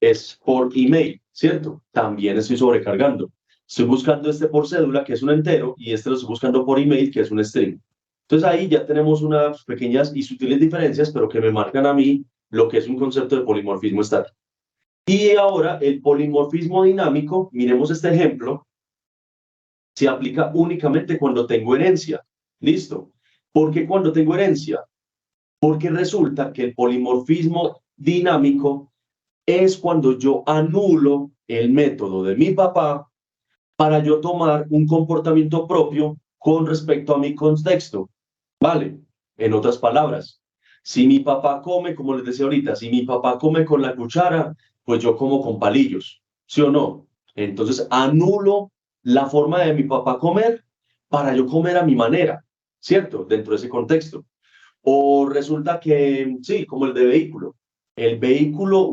es por email, ¿cierto? También estoy sobrecargando. Estoy buscando por cédula, que es un entero, y lo estoy buscando por email, que es un string. Entonces ahí ya tenemos unas pequeñas y sutiles diferencias, pero que me marcan a mí lo que es un concepto de polimorfismo estático. Y ahora el polimorfismo dinámico, miremos este ejemplo, se aplica únicamente cuando tengo herencia. ¿Listo? ¿Por qué cuando tengo herencia? Porque resulta que el polimorfismo dinámico es cuando yo anulo el método de mi papá para yo tomar un comportamiento propio con respecto a mi contexto. ¿Vale? En otras palabras, si mi papá come, como les decía ahorita, si mi papá come con la cuchara, pues yo como con palillos, ¿sí o no? Entonces anulo la forma de mi papá comer para yo comer a mi manera, ¿cierto? Dentro de ese contexto. O resulta que, sí, como el de vehículo. El vehículo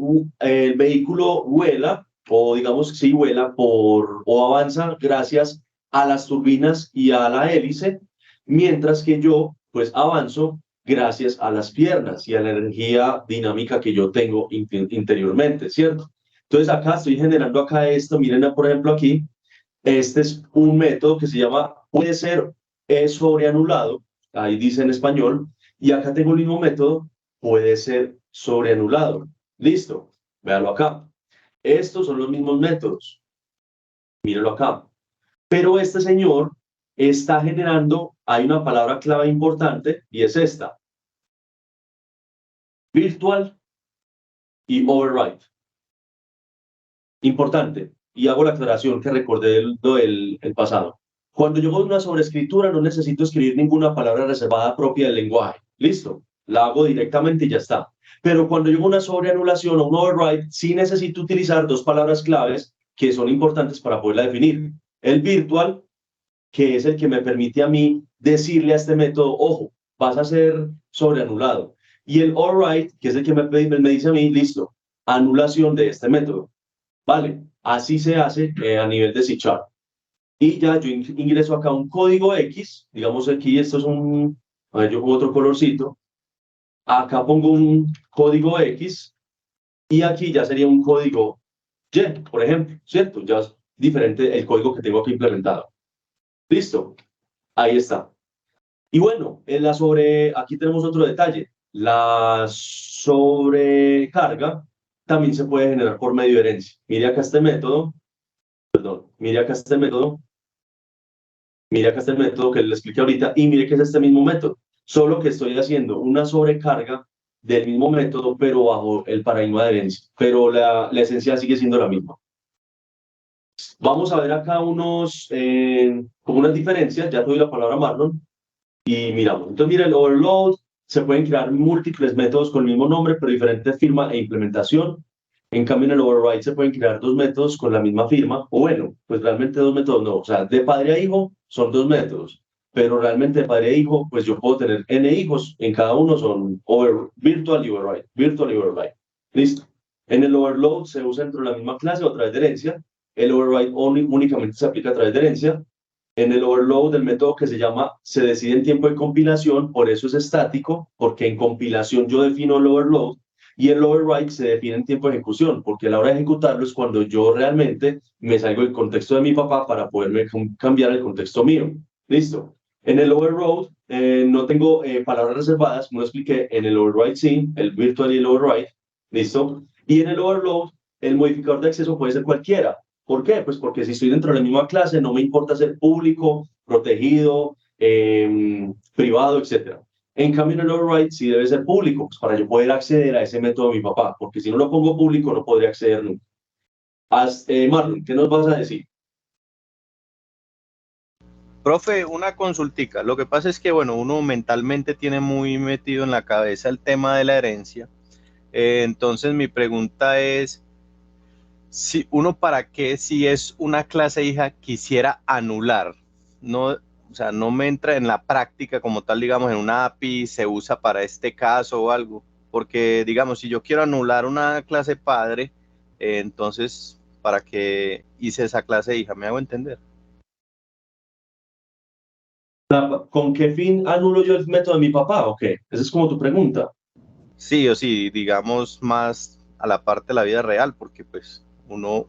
vuela, o digamos, sí, vuela o avanza gracias a las turbinas y a la hélice, mientras que yo, pues, avanzo gracias a las piernas y a la energía dinámica que yo tengo interiormente, ¿cierto? Entonces, acá estoy generando esto, miren, por ejemplo, aquí, este es un método que se llama, puede ser sobreanulado, ahí dice en español, y acá tengo el mismo método, puede ser sobreanulado. Listo, véanlo acá. Estos son los mismos métodos. Mírenlo acá. Pero este señor está generando, hay una palabra clave importante y es esta. Virtual y override. Importante. Y hago la aclaración que recordé el pasado. Cuando yo hago una sobreescritura, no necesito escribir ninguna palabra reservada propia del lenguaje. Listo, la hago directamente y ya está. Pero cuando yo hago una sobreanulación o un override, sí necesito utilizar dos palabras claves que son importantes para poderla definir. El virtual, que es el que me permite a mí decirle a este método, ojo, vas a ser sobreanulado. Y el override, que es el que me dice a mí, listo, anulación de este método. Vale, así se hace a nivel de C#. Y ya yo ingreso acá un código X, digamos aquí esto es a ver, yo pongo otro colorcito, acá pongo un código X y aquí ya sería un código Y, por ejemplo, ¿cierto? Ya es diferente el código que tengo aquí implementado. Listo, ahí está. Y bueno, aquí tenemos otro detalle, la sobrecarga también se puede generar por medio de herencia. Mire acá este método, mire acá este método que le expliqué ahorita y mire que es este mismo método, solo que estoy haciendo una sobrecarga del mismo método, pero bajo el paradigma de herencia, pero la esencia sigue siendo la misma. Vamos a ver acá como unas diferencias, ya te doy la palabra Marlon, y miramos. Entonces, mira, el overload, se pueden crear múltiples métodos con el mismo nombre, pero diferentes firma e implementación. En cambio, en el override se pueden crear dos métodos con la misma firma, o bueno, pues realmente dos métodos no, o sea, de padre a hijo son dos métodos, pero realmente de padre a hijo, pues yo puedo tener n hijos, en cada uno son virtual y override, virtual y override. Listo. En el overload se usa dentro de la misma clase o a través de herencia. El override únicamente se aplica a través de herencia. En el overload, el método que se llama se decide en tiempo de compilación, por eso es estático, porque en compilación yo defino el overload, y el override se define en tiempo de ejecución, porque a la hora de ejecutarlo es cuando yo realmente me salgo del contexto de mi papá para poderme cambiar el contexto mío. ¿Listo? En el overload no tengo palabras reservadas, como lo expliqué. En el override sí, el virtual y el override. ¿Listo? Y en el overload, el modificador de acceso puede ser cualquiera. ¿Por qué? Pues porque si estoy dentro de la misma clase, no me importa ser público, protegido, privado, etc. En cambio, en el override sí debe ser público, pues para yo poder acceder a ese método de mi papá, porque si no lo pongo público, no podría acceder nunca. Marlon, ¿qué nos vas a decir? Profe, una consultica. Lo que pasa es que, bueno, uno mentalmente tiene muy metido en la cabeza el tema de la herencia. Entonces, mi pregunta es, si uno para qué, si es una clase hija, quisiera anular. No, o sea, no me entra en la práctica como tal, digamos, en una API se usa para este caso o algo. Porque, digamos, si yo quiero anular una clase padre, entonces, ¿para qué hice esa clase hija? ¿Me hago entender? ¿Con qué fin anulo yo el método de mi papá o qué? Esa es como tu pregunta. Sí o sí, digamos más a la parte de la vida real, porque pues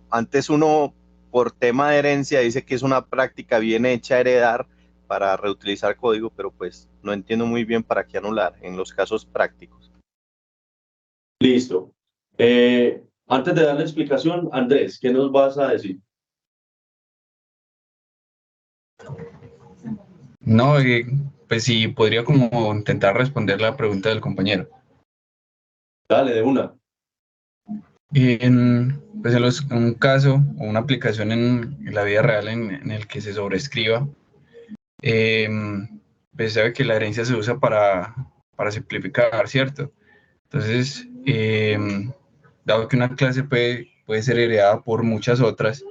antes uno por tema de herencia dice que es una práctica bien hecha heredar para reutilizar código, pero pues no entiendo muy bien para qué anular en los casos prácticos. Listo. Antes de dar la explicación, Andrés, ¿qué nos vas a decir? No, pues sí, podría como intentar responder la pregunta del compañero. Dale, de una. Pues en un caso o una aplicación en la vida real en el que se sobrescriba, pues sabe que la herencia se usa para simplificar, ¿cierto? Entonces, dado que una clase puede ser heredada por muchas otras,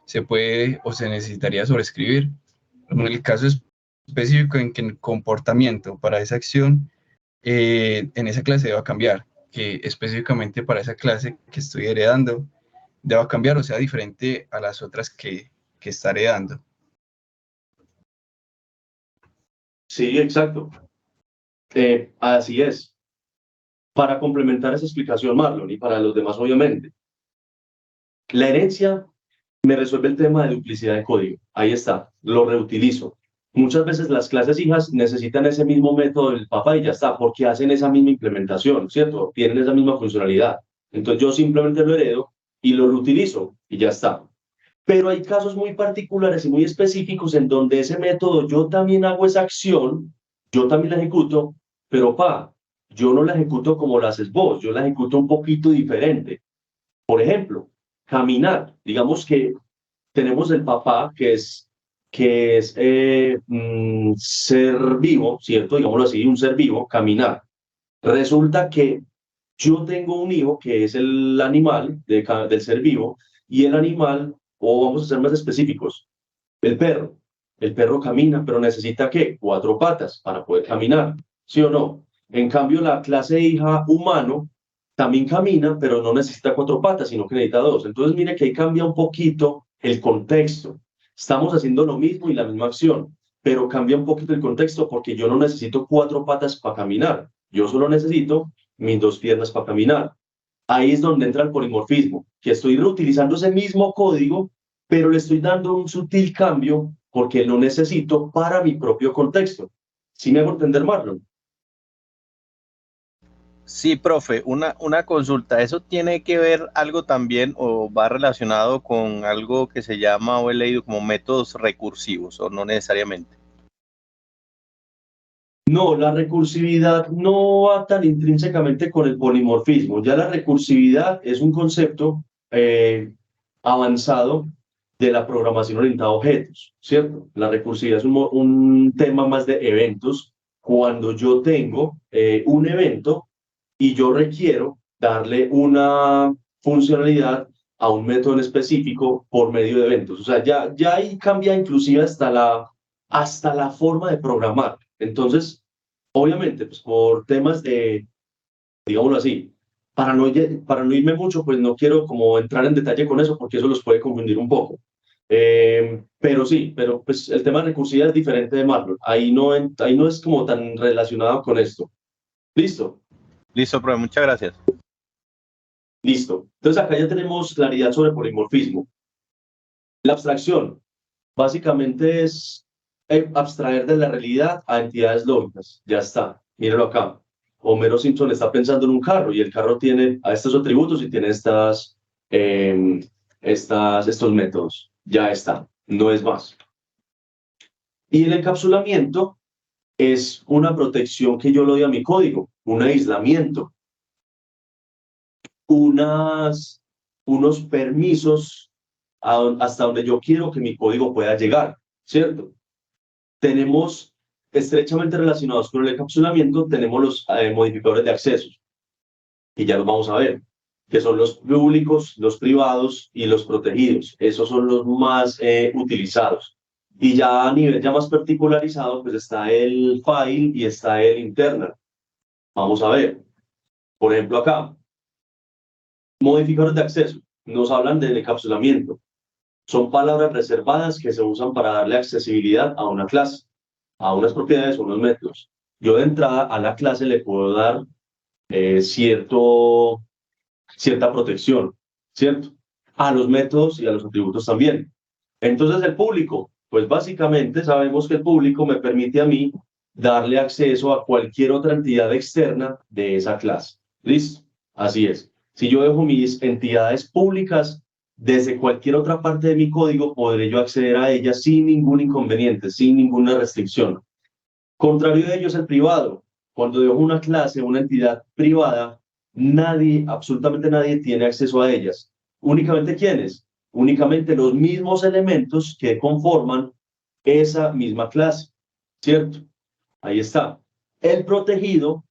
se puede o se necesitaría sobreescribir. En el caso específico en que el comportamiento para esa acción en esa clase deba cambiar, que específicamente para esa clase que estoy heredando deba cambiar o sea diferente a las otras que está heredando. Sí, exacto. Así es. Para complementar esa explicación, Marlon, y para los demás, obviamente, la herencia me resuelve el tema de duplicidad de código. Ahí está, lo reutilizo. Muchas veces las clases hijas necesitan ese mismo método del papá y ya está, porque hacen esa misma implementación, ¿cierto? Tienen esa misma funcionalidad. Entonces yo simplemente lo heredo y lo reutilizo y ya está. Pero hay casos muy particulares y muy específicos en donde ese método yo también hago esa acción, yo también la ejecuto, pero yo no la ejecuto como la haces vos, yo la ejecuto un poquito diferente. Por ejemplo, caminar. Digamos que tenemos el papá que es ser vivo, ¿cierto? Digámoslo así, un ser vivo, caminar. Resulta que yo tengo un hijo que es el animal del ser vivo y el animal, o vamos a ser más específicos, el perro. El perro camina, pero necesita ¿qué? 4 patas para poder caminar, ¿sí o no? En cambio, la clase hija humano también camina, pero no necesita 4 patas, sino que necesita 2. Entonces, mire que ahí cambia un poquito el contexto. Estamos haciendo lo mismo y la misma acción, pero cambia un poquito el contexto porque yo no necesito 4 patas para caminar. Yo solo necesito mis 2 piernas para caminar. Ahí es donde entra el polimorfismo, que estoy reutilizando ese mismo código, pero le estoy dando un sutil cambio porque lo necesito para mi propio contexto. ¿Sí me hago entender, Marlon? Sí, profe, una consulta. ¿Eso tiene que ver algo también o va relacionado con algo que se llama o he leído como métodos recursivos o no necesariamente? No, la recursividad no va tan intrínsecamente con el polimorfismo. Ya la recursividad es un concepto avanzado de la programación orientada a objetos, ¿cierto? La recursividad es un tema más de eventos. Cuando yo tengo un evento y yo requiero darle una funcionalidad a un método en específico por medio de eventos. O sea, ya ahí cambia inclusive hasta la forma de programar. Entonces, obviamente, pues por temas de, digámoslo así, para no irme mucho, pues no quiero como entrar en detalle con eso porque eso los puede confundir un poco. Pero sí, pero pues el tema de recursividad es diferente de Marlon. Ahí no es como tan relacionado con esto. ¿Listo? Listo, profe, muchas gracias. Listo. Entonces acá ya tenemos claridad sobre polimorfismo. La abstracción básicamente es abstraer de la realidad a entidades lógicas. Ya está. Míralo acá. Homero Simpson está pensando en un carro y el carro tiene a estos atributos y tiene estos métodos. Ya está. No es más. Y el encapsulamiento es una protección que yo le doy a mi código, un aislamiento, unos permisos hasta donde yo quiero que mi código pueda llegar, ¿cierto? Tenemos estrechamente relacionados con el encapsulamiento, tenemos los modificadores de accesos, y ya los vamos a ver, que son los públicos, los privados y los protegidos. Esos son los más utilizados. Y ya a nivel ya más particularizado, pues está el file y está el internal. Vamos a ver, por ejemplo acá, modificadores de acceso, nos hablan del encapsulamiento. Son palabras reservadas que se usan para darle accesibilidad a una clase, a unas propiedades o unos métodos. Yo de entrada a la clase le puedo dar cierta protección, ¿cierto? A los métodos y a los atributos también. Entonces el público, pues básicamente sabemos que el público me permite a mí darle acceso a cualquier otra entidad externa de esa clase. ¿Listo? Así es. Si yo dejo mis entidades públicas, desde cualquier otra parte de mi código podré yo acceder a ellas sin ningún inconveniente, sin ninguna restricción. Contrario de ello es el privado. Cuando dejo una clase, una entidad privada, nadie, absolutamente nadie tiene acceso a ellas. ¿Únicamente quiénes? Únicamente los mismos elementos que conforman esa misma clase, ¿cierto? Ahí está. El protegido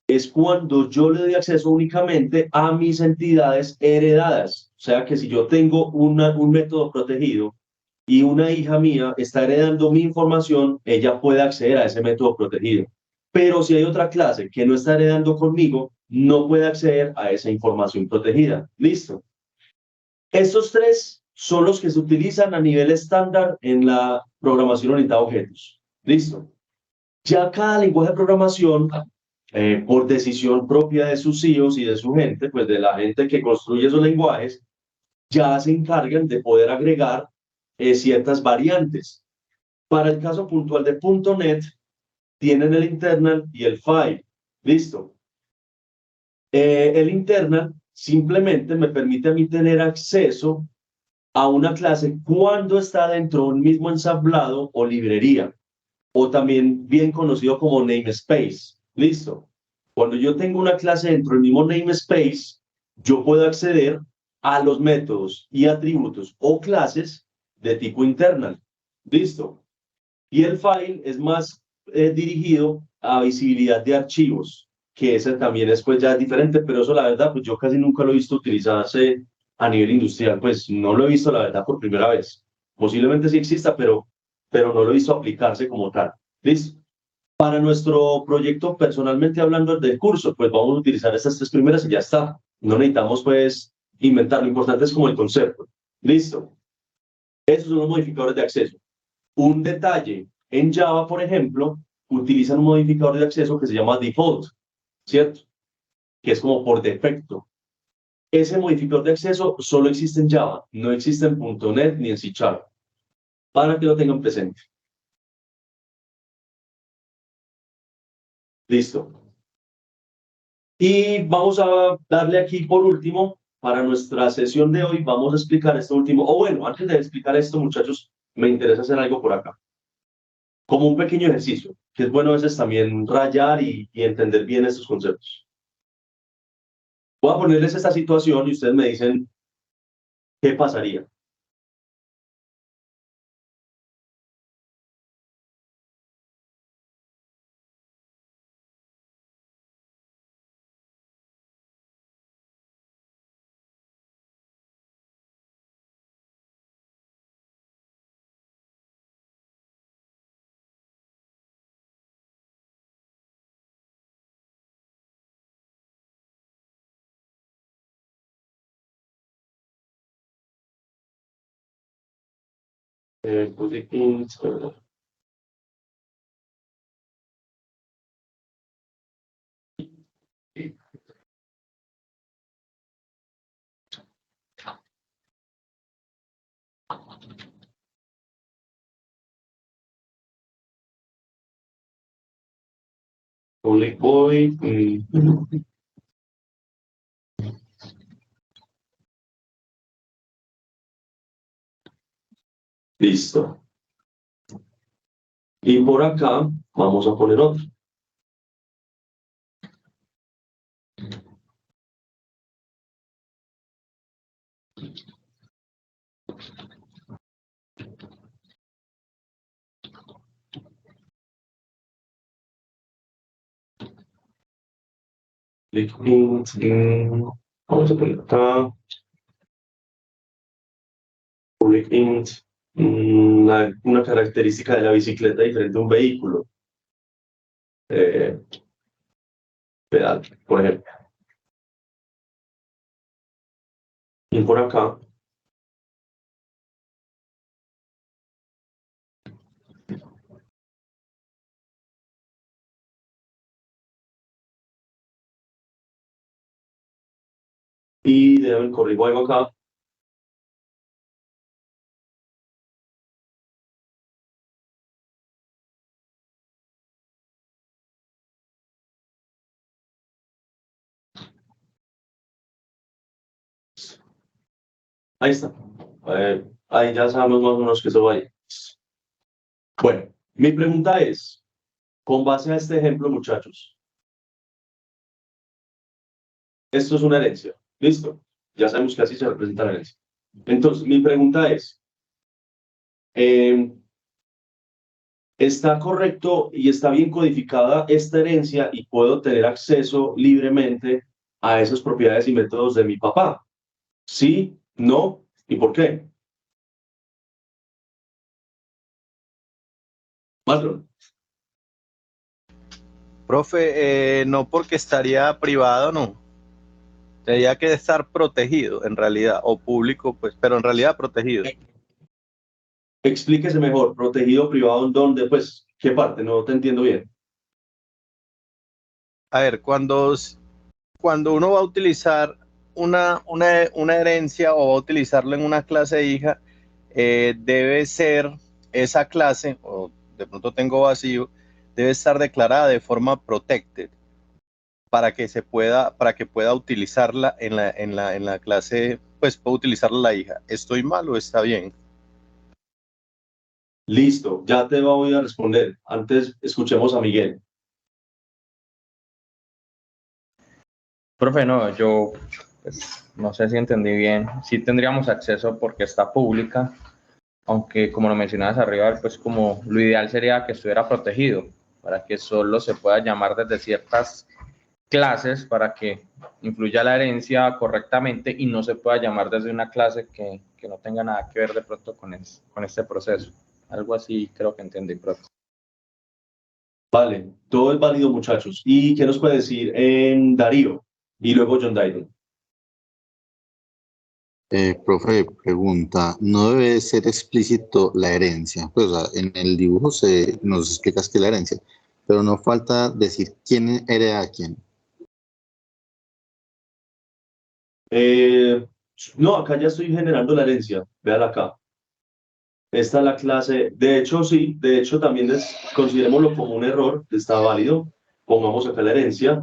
es cuando yo le doy acceso únicamente a mis entidades heredadas. O sea que si yo tengo un método protegido y una hija mía está heredando mi información, ella puede acceder a ese método protegido. Pero si hay otra clase que no está heredando conmigo, no puede acceder a esa información protegida. Listo. Estos tres son los que se utilizan a nivel estándar en la programación orientada a objetos. Listo. Ya cada lenguaje de programación, por decisión propia de sus CEOs y de su gente, pues de la gente que construye esos lenguajes, ya se encargan de poder agregar ciertas variantes. Para el caso puntual de .NET, tienen el internal y el file. Listo. El internal simplemente me permite a mí tener acceso a una clase cuando está dentro de un mismo ensamblado o librería, o también bien conocido como namespace. Listo. Cuando yo tengo una clase dentro del mismo namespace, yo puedo acceder a los métodos y atributos o clases de tipo internal. Listo. Y el file es más dirigido a visibilidad de archivos, que ese también es pues ya diferente, pero eso la verdad pues yo casi nunca lo he visto utilizarse a nivel industrial, pues no lo he visto la verdad por primera vez. Posiblemente sí exista, pero no lo he visto aplicarse como tal. ¿Listo? Para nuestro proyecto, personalmente hablando del curso, pues vamos a utilizar estas tres primeras y ya está. No necesitamos pues inventar, lo importante es como el concepto. ¿Listo? Esos son los modificadores de acceso. Un detalle, en Java, por ejemplo, utilizan un modificador de acceso que se llama default, ¿cierto? Que es como por defecto. Ese modificador de acceso solo existe en Java, no existe en .NET ni en C#, para que lo tengan presente. Listo. Y vamos a darle aquí por último, para nuestra sesión de hoy, vamos a explicar esto último. O bueno, antes de explicar esto, muchachos, me interesa hacer algo por acá. Como un pequeño ejercicio, que es bueno a veces también rayar y entender bien estos conceptos. Voy a ponerles esta situación y ustedes me dicen qué pasaría. public int, public void, listo. Y por acá vamos a poner otro. Public int, vamos a poner acá. Public int, una característica de la bicicleta diferente a un vehículo. Pedal, por ejemplo. Y por acá. Y déjame corrijo algo acá. Ahí está. Ahí ya sabemos más o menos que eso va ahí. Bueno, mi pregunta es, con base a este ejemplo, muchachos, esto es una herencia. ¿Listo? Ya sabemos que así se representa la herencia. Entonces, mi pregunta es, ¿está correcto y está bien codificada esta herencia y puedo tener acceso libremente a esas propiedades y métodos de mi papá? ¿Sí? ¿No? ¿Y por qué? Marlon. Profe, no porque estaría privado, no. Tendría que estar protegido en realidad, o público, pues, pero en realidad protegido. Explíquese mejor, protegido, privado, ¿en dónde? Pues, ¿qué parte? No te entiendo bien. A ver, cuando uno va a utilizar una herencia o va a utilizarlo en una clase hija, debe ser esa clase, o de pronto tengo vacío, debe estar declarada de forma protected para que pueda utilizarla en la clase, pues pueda utilizarla la hija. ¿Estoy mal o está bien? Listo, ya te voy a responder. Antes escuchemos a Miguel. Profe, no, yo pues, no sé si entendí bien. Sí tendríamos acceso porque está pública, aunque como lo mencionabas arriba, pues como lo ideal sería que estuviera protegido para que solo se pueda llamar desde ciertas clases para que influya la herencia correctamente y no se pueda llamar desde una clase que no tenga nada que ver de pronto con este proceso. Algo así creo que entendí, profe. Vale, todo es válido, muchachos. ¿Y qué nos puede decir en Darío? Y luego John Dayton. Profe, pregunta, ¿no debe ser explícito la herencia? Pues, o sea, en el dibujo nos explicas que es la herencia, pero no falta decir quién hereda a quién. No, acá ya estoy generando la herencia. Véala acá. Esta es la clase. De hecho, sí. De hecho, también considerémoslo como un error. Está válido. Pongamos acá la herencia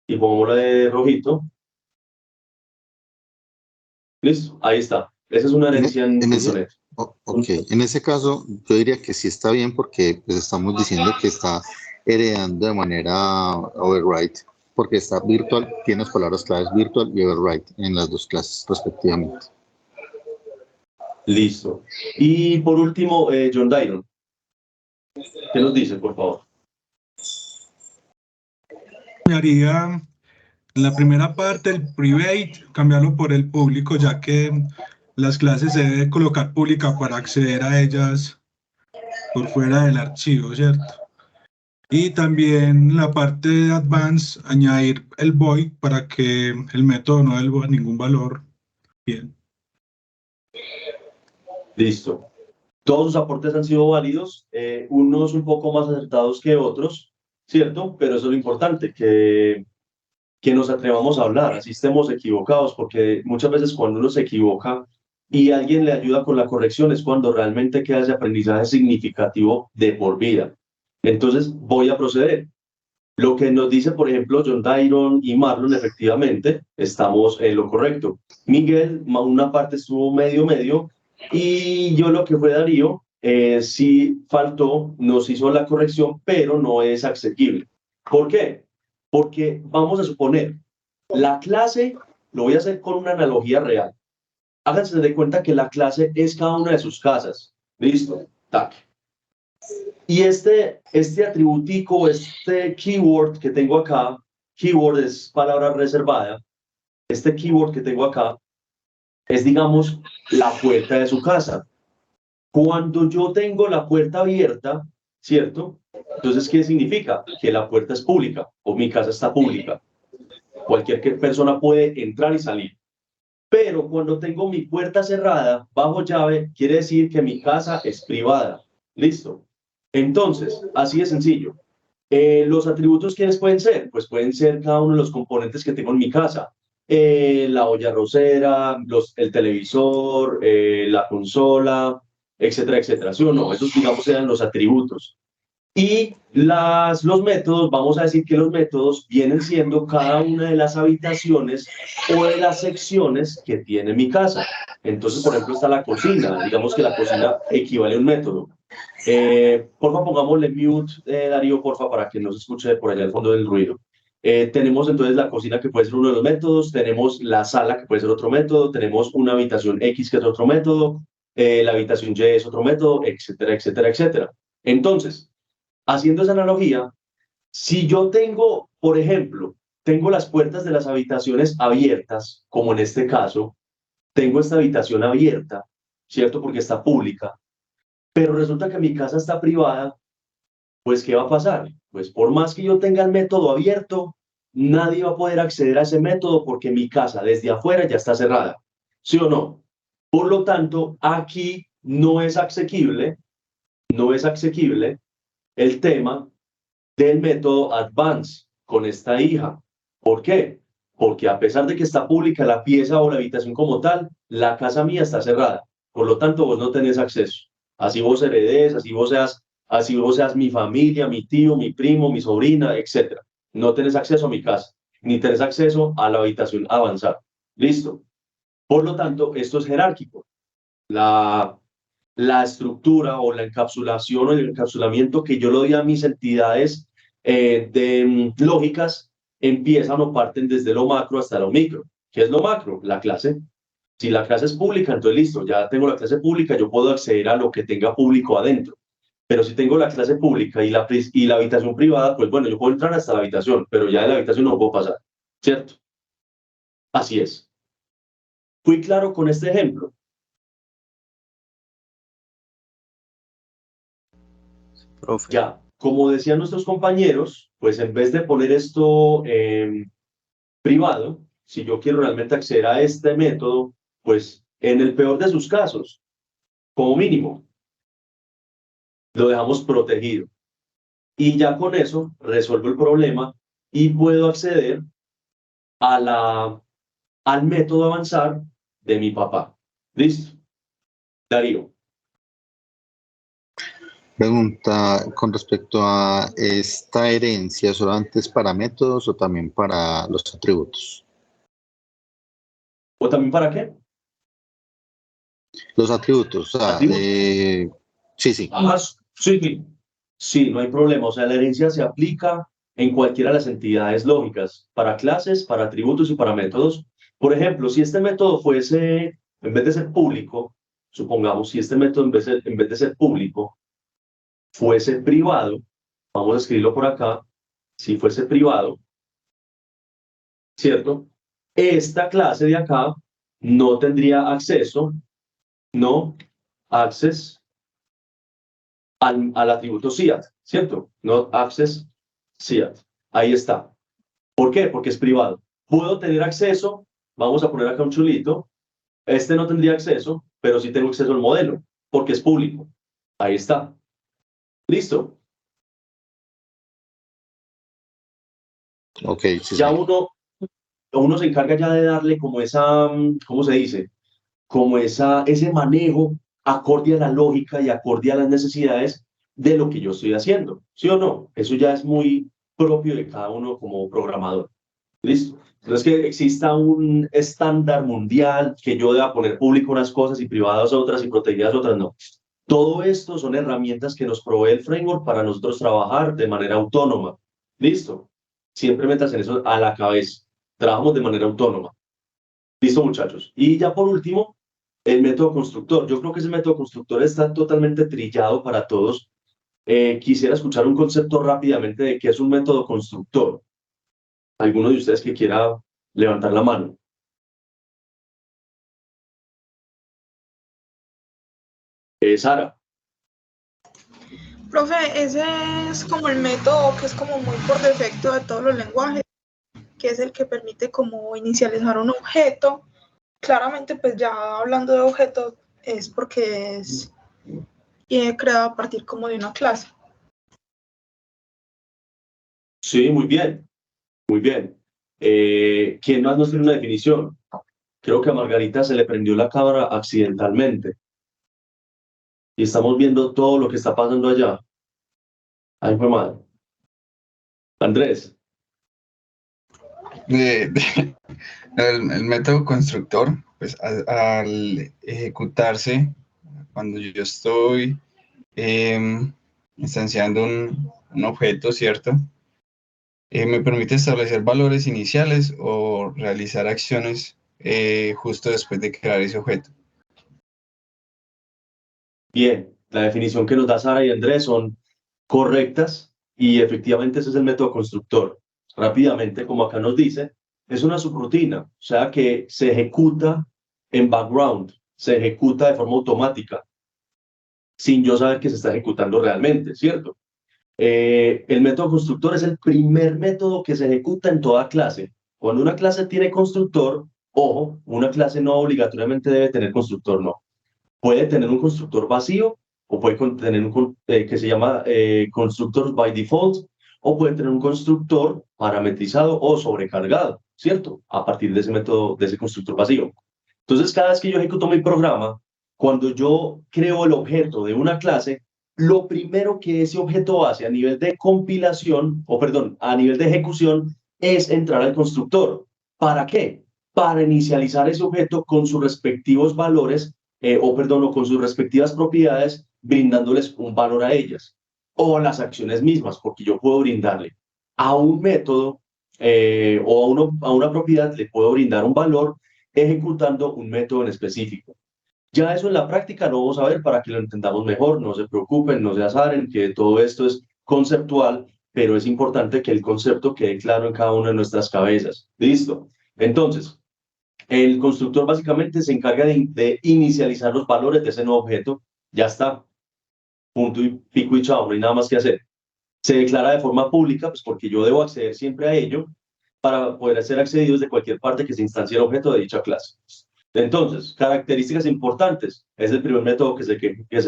y pongámosla de rojito. Listo, ahí está. Esa es una herencia en .NET. Ok, en ese caso yo diría que sí está bien porque pues, estamos diciendo que está heredando de manera override, porque está virtual, tiene las palabras claves virtual y override en las dos clases respectivamente. Listo. Y por último, John Dayton. ¿Qué nos dice, por favor? Cambiaría en la primera parte el private, cambiarlo por el público, ya que las clases se debe colocar pública para acceder a ellas por fuera del archivo, ¿cierto? Y también la parte de advanced, añadir el void para que el método no devuelva ningún valor. Bien. Listo. Todos sus aportes han sido válidos, unos un poco más acertados que otros, ¿cierto? Pero eso es lo importante, que nos atrevamos a hablar, así estemos equivocados, porque muchas veces cuando uno se equivoca y alguien le ayuda con la corrección es cuando realmente queda ese aprendizaje significativo de por vida. Entonces voy a proceder. Lo que nos dice, por ejemplo, John Dairon y Marlon, efectivamente, estamos en lo correcto. Miguel, una parte estuvo medio, y yo lo que fue Darío, sí faltó, nos hizo la corrección, pero no es asequible. ¿Por qué? Porque vamos a suponer, la clase, lo voy a hacer con una analogía real. Háganse de cuenta que la clase es cada una de sus casas. ¿Listo? Tac. Y este atributico, este keyword que tengo acá, keyword es palabra reservada, este keyword que tengo acá es, digamos, la puerta de su casa. Cuando yo tengo la puerta abierta, ¿cierto? Entonces, ¿qué significa? Que la puerta es pública o mi casa está pública. Cualquier persona puede entrar y salir. Pero cuando tengo mi puerta cerrada, bajo llave, quiere decir que mi casa es privada. ¿Listo? Entonces, así de sencillo. Los atributos, ¿quiénes pueden ser? Pues pueden ser cada uno de los componentes que tengo en mi casa. La olla arrocera, el televisor, la consola, etcétera, etcétera. ¿Sí o no? Esos, digamos, eran los atributos. Y los métodos, vamos a decir que los métodos vienen siendo cada una de las habitaciones o de las secciones que tiene mi casa. Entonces, por ejemplo, está la cocina. Digamos que la cocina equivale a un método. Porfa, pongámosle mute, Darío, porfa, para que no se escuche por allá al fondo del ruido. Tenemos entonces la cocina, que puede ser uno de los métodos, tenemos la sala, que puede ser otro método, tenemos una habitación X, que es otro método, la habitación Y es otro método, etcétera, etcétera, etcétera. Entonces, haciendo esa analogía, si yo tengo, por ejemplo, tengo las puertas de las habitaciones abiertas, como en este caso, tengo esta habitación abierta, ¿cierto? Porque está pública, pero resulta que mi casa está privada, pues ¿qué va a pasar? Pues por más que yo tenga el método abierto, nadie va a poder acceder a ese método porque mi casa desde afuera ya está cerrada, ¿sí o no? Por lo tanto, aquí no es asequible el tema del método advance con esta hija. ¿Por qué? Porque a pesar de que está pública la pieza o la habitación como tal, la casa mía está cerrada. Por lo tanto, vos no tenés acceso. Así vos heredes, así vos seas mi familia, mi tío, mi primo, mi sobrina, etc. No tenés acceso a mi casa, ni tenés acceso a la habitación avanzada. ¿Listo? Por lo tanto, esto es jerárquico. La estructura o la encapsulación o el encapsulamiento que yo le doy a mis entidades lógicas empiezan o parten desde lo macro hasta lo micro. ¿Qué es lo macro? La clase. Si la clase es pública, entonces listo, ya tengo la clase pública, yo puedo acceder a lo que tenga público adentro. Pero si tengo la clase pública y la habitación privada, pues bueno, yo puedo entrar hasta la habitación, pero ya de la habitación no puedo pasar, ¿cierto? Así es. ¿Fui claro con este ejemplo? Profe. Ya, como decían nuestros compañeros, pues en vez de poner esto privado, si yo quiero realmente acceder a este método, pues en el peor de sus casos, como mínimo, lo dejamos protegido. Y ya con eso resuelvo el problema y puedo acceder al método avanzar de mi papá. ¿Listo? Darío. Pregunta con respecto a esta herencia, ¿solamente es para métodos o también para los atributos? ¿O también para qué? Los atributos, o sea, sí. Ah, sí, no hay problema. O sea, la herencia se aplica en cualquiera de las entidades lógicas, para clases, para atributos y para métodos. Por ejemplo, si este método fuese, en vez de ser público, supongamos, si este método en vez de ser público, fuese privado, vamos a escribirlo por acá, si fuese privado, ¿cierto? Esta clase de acá no tendría acceso, no access al atributo SIAT, ¿cierto? Not access SIAT. Ahí está. ¿Por qué? Porque es privado. Puedo tener acceso, vamos a poner acá un chulito, este no tendría acceso, pero sí tengo acceso al modelo, porque es público. Ahí está. Listo. Ok, sí, Ya sí. uno se encarga ya de darle como esa, ¿cómo se dice? Como ese manejo acorde a la lógica y acorde a las necesidades de lo que yo estoy haciendo. ¿Sí o no? Eso ya es muy propio de cada uno como programador. ¿Listo? No es que exista un estándar mundial que yo deba poner público unas cosas y privadas otras y protegidas otras, no. Todo esto son herramientas que nos provee el framework para nosotros trabajar de manera autónoma. ¿Listo? Siempre metas en eso a la cabeza. Trabajamos de manera autónoma. Listo, muchachos. Y ya por último, el método constructor. Yo creo que ese método constructor está totalmente trillado para todos. Quisiera escuchar un concepto rápidamente de qué es un método constructor. ¿Alguno de ustedes que quiera levantar la mano? Sara. Profe, ese es como el método que es como muy por defecto de todos los lenguajes, que es el que permite como inicializar un objeto. Claramente, pues ya hablando de objetos, es porque es creado a partir como de una clase. Sí, muy bien, muy bien. ¿Quién más nos tiene una definición? Creo que a Margarita se le prendió la cámara accidentalmente y estamos viendo todo lo que está pasando allá. Ay, fue mal. Andrés. El método constructor, pues al ejecutarse, cuando yo estoy instanciando un objeto, ¿cierto? Me permite establecer valores iniciales o realizar acciones justo después de crear ese objeto. Bien, la definición que nos da Sara y Andrés son correctas y efectivamente ese es el método constructor. Rápidamente, como acá nos dice, es una subrutina, o sea que se ejecuta en background, se ejecuta de forma automática, sin yo saber que se está ejecutando realmente, ¿cierto? El método constructor es el primer método que se ejecuta en toda clase. Cuando una clase tiene constructor, ojo, una clase no obligatoriamente debe tener constructor, no. Puede tener un constructor vacío o puede tener que se llama constructor by default o puede tener un constructor parametrizado o sobrecargado, ¿cierto? A partir de ese método, de ese constructor vacío. Entonces, cada vez que yo ejecuto mi programa, cuando yo creo el objeto de una clase, lo primero que ese objeto hace a nivel de compilación, o perdón, a nivel de ejecución, es entrar al constructor. ¿Para qué? Para inicializar ese objeto con sus respectivos valores, o con sus respectivas propiedades, brindándoles un valor a ellas, o las acciones mismas, porque yo puedo brindarle a un método a una propiedad, le puedo brindar un valor ejecutando un método en específico. Ya eso en la práctica lo vamos a ver para que lo entendamos mejor, no se preocupen, no se azaren, que todo esto es conceptual, pero es importante que el concepto quede claro en cada una de nuestras cabezas. ¿Listo? Entonces, el constructor básicamente se encarga de inicializar los valores de ese nuevo objeto. Ya está. Punto y pico y chao, no hay nada más que hacer. Se declara de forma pública, pues porque yo debo acceder siempre a ello para poder ser accedido desde cualquier parte que se instancie el objeto de dicha clase. Entonces, características importantes. Es el primer método que se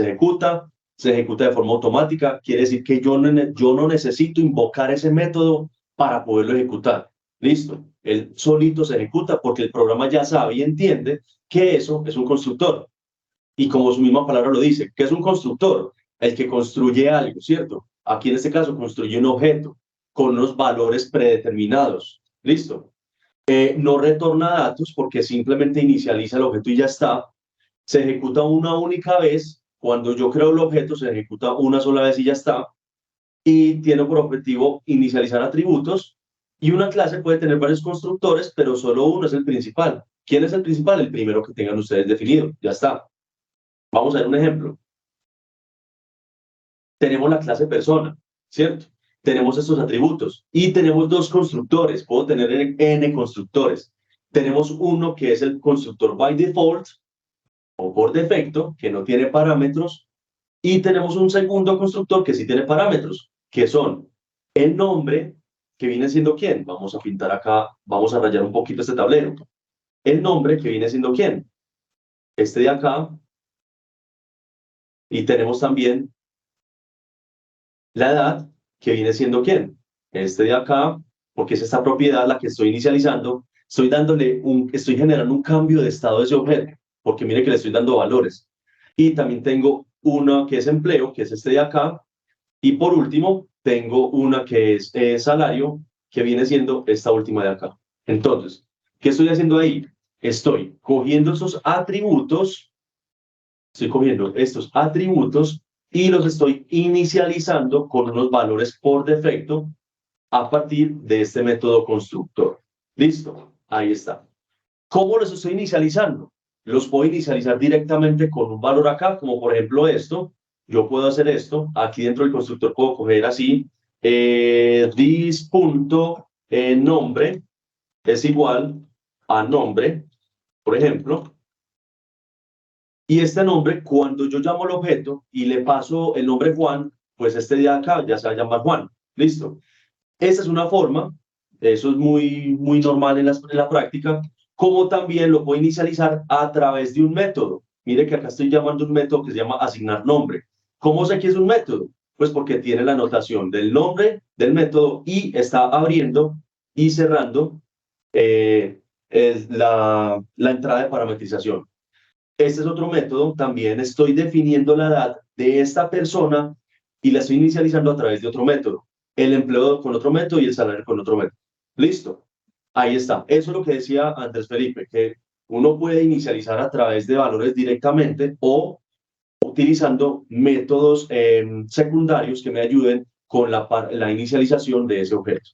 ejecuta de forma automática. Quiere decir que yo no necesito invocar ese método para poderlo ejecutar. Listo. Él solito se ejecuta porque el programa ya sabe y entiende que eso es un constructor. Y como su misma palabra lo dice, ¿qué es un constructor? El que construye algo, ¿cierto? Aquí en este caso construye un objeto con unos valores predeterminados. ¿Listo? No retorna datos porque simplemente inicializa el objeto y ya está. Se ejecuta una única vez. Cuando yo creo el objeto, se ejecuta una sola vez y ya está. Y tiene por objetivo inicializar atributos. Y una clase puede tener varios constructores, pero solo uno es el principal. ¿Quién es el principal? El primero que tengan ustedes definido. Ya está. Vamos a ver un ejemplo. Tenemos la clase persona, ¿cierto? Tenemos estos atributos y tenemos dos constructores. Puedo tener n constructores. Tenemos uno que es el constructor by default o por defecto, que no tiene parámetros, y tenemos un segundo constructor que sí tiene parámetros, que son el nombre, que viene siendo quién. Vamos a pintar acá, vamos a rayar un poquito este tablero. El nombre, que viene siendo quién. Este de acá Y tenemos también la edad, que viene siendo ¿quién? Este de acá, porque es esta propiedad la que estoy inicializando. Estoy generando un cambio de estado de ese objeto, porque mire que le estoy dando valores. Y también tengo una que es empleo, que es este de acá. Y por último, tengo una que es salario, que viene siendo esta última de acá. Entonces, ¿qué estoy haciendo ahí? Estoy cogiendo estos atributos, y los estoy inicializando con unos valores por defecto a partir de este método constructor. ¿Listo? Ahí está. ¿Cómo los estoy inicializando? Los puedo inicializar directamente con un valor acá, como por ejemplo esto. Yo puedo hacer esto. Aquí dentro del constructor puedo coger así, this.nombre es igual a nombre, por ejemplo. Y este nombre, cuando yo llamo al objeto y le paso el nombre Juan, pues este de acá ya se va a llamar Juan. ¿Listo? Esa es una forma, eso es muy normal en la práctica, como también lo puedo inicializar a través de un método. Mire que acá estoy llamando un método que se llama asignar nombre. ¿Cómo sé que es un método? Pues porque tiene la anotación del nombre del método y está abriendo y cerrando la entrada de parametrización. Este es otro método, también estoy definiendo la edad de esta persona y la estoy inicializando a través de otro método. El empleo con otro método y el salario con otro método. ¿Listo? Ahí está. Eso es lo que decía Andrés Felipe, que uno puede inicializar a través de valores directamente o utilizando métodos secundarios que me ayuden con la inicialización de ese objeto.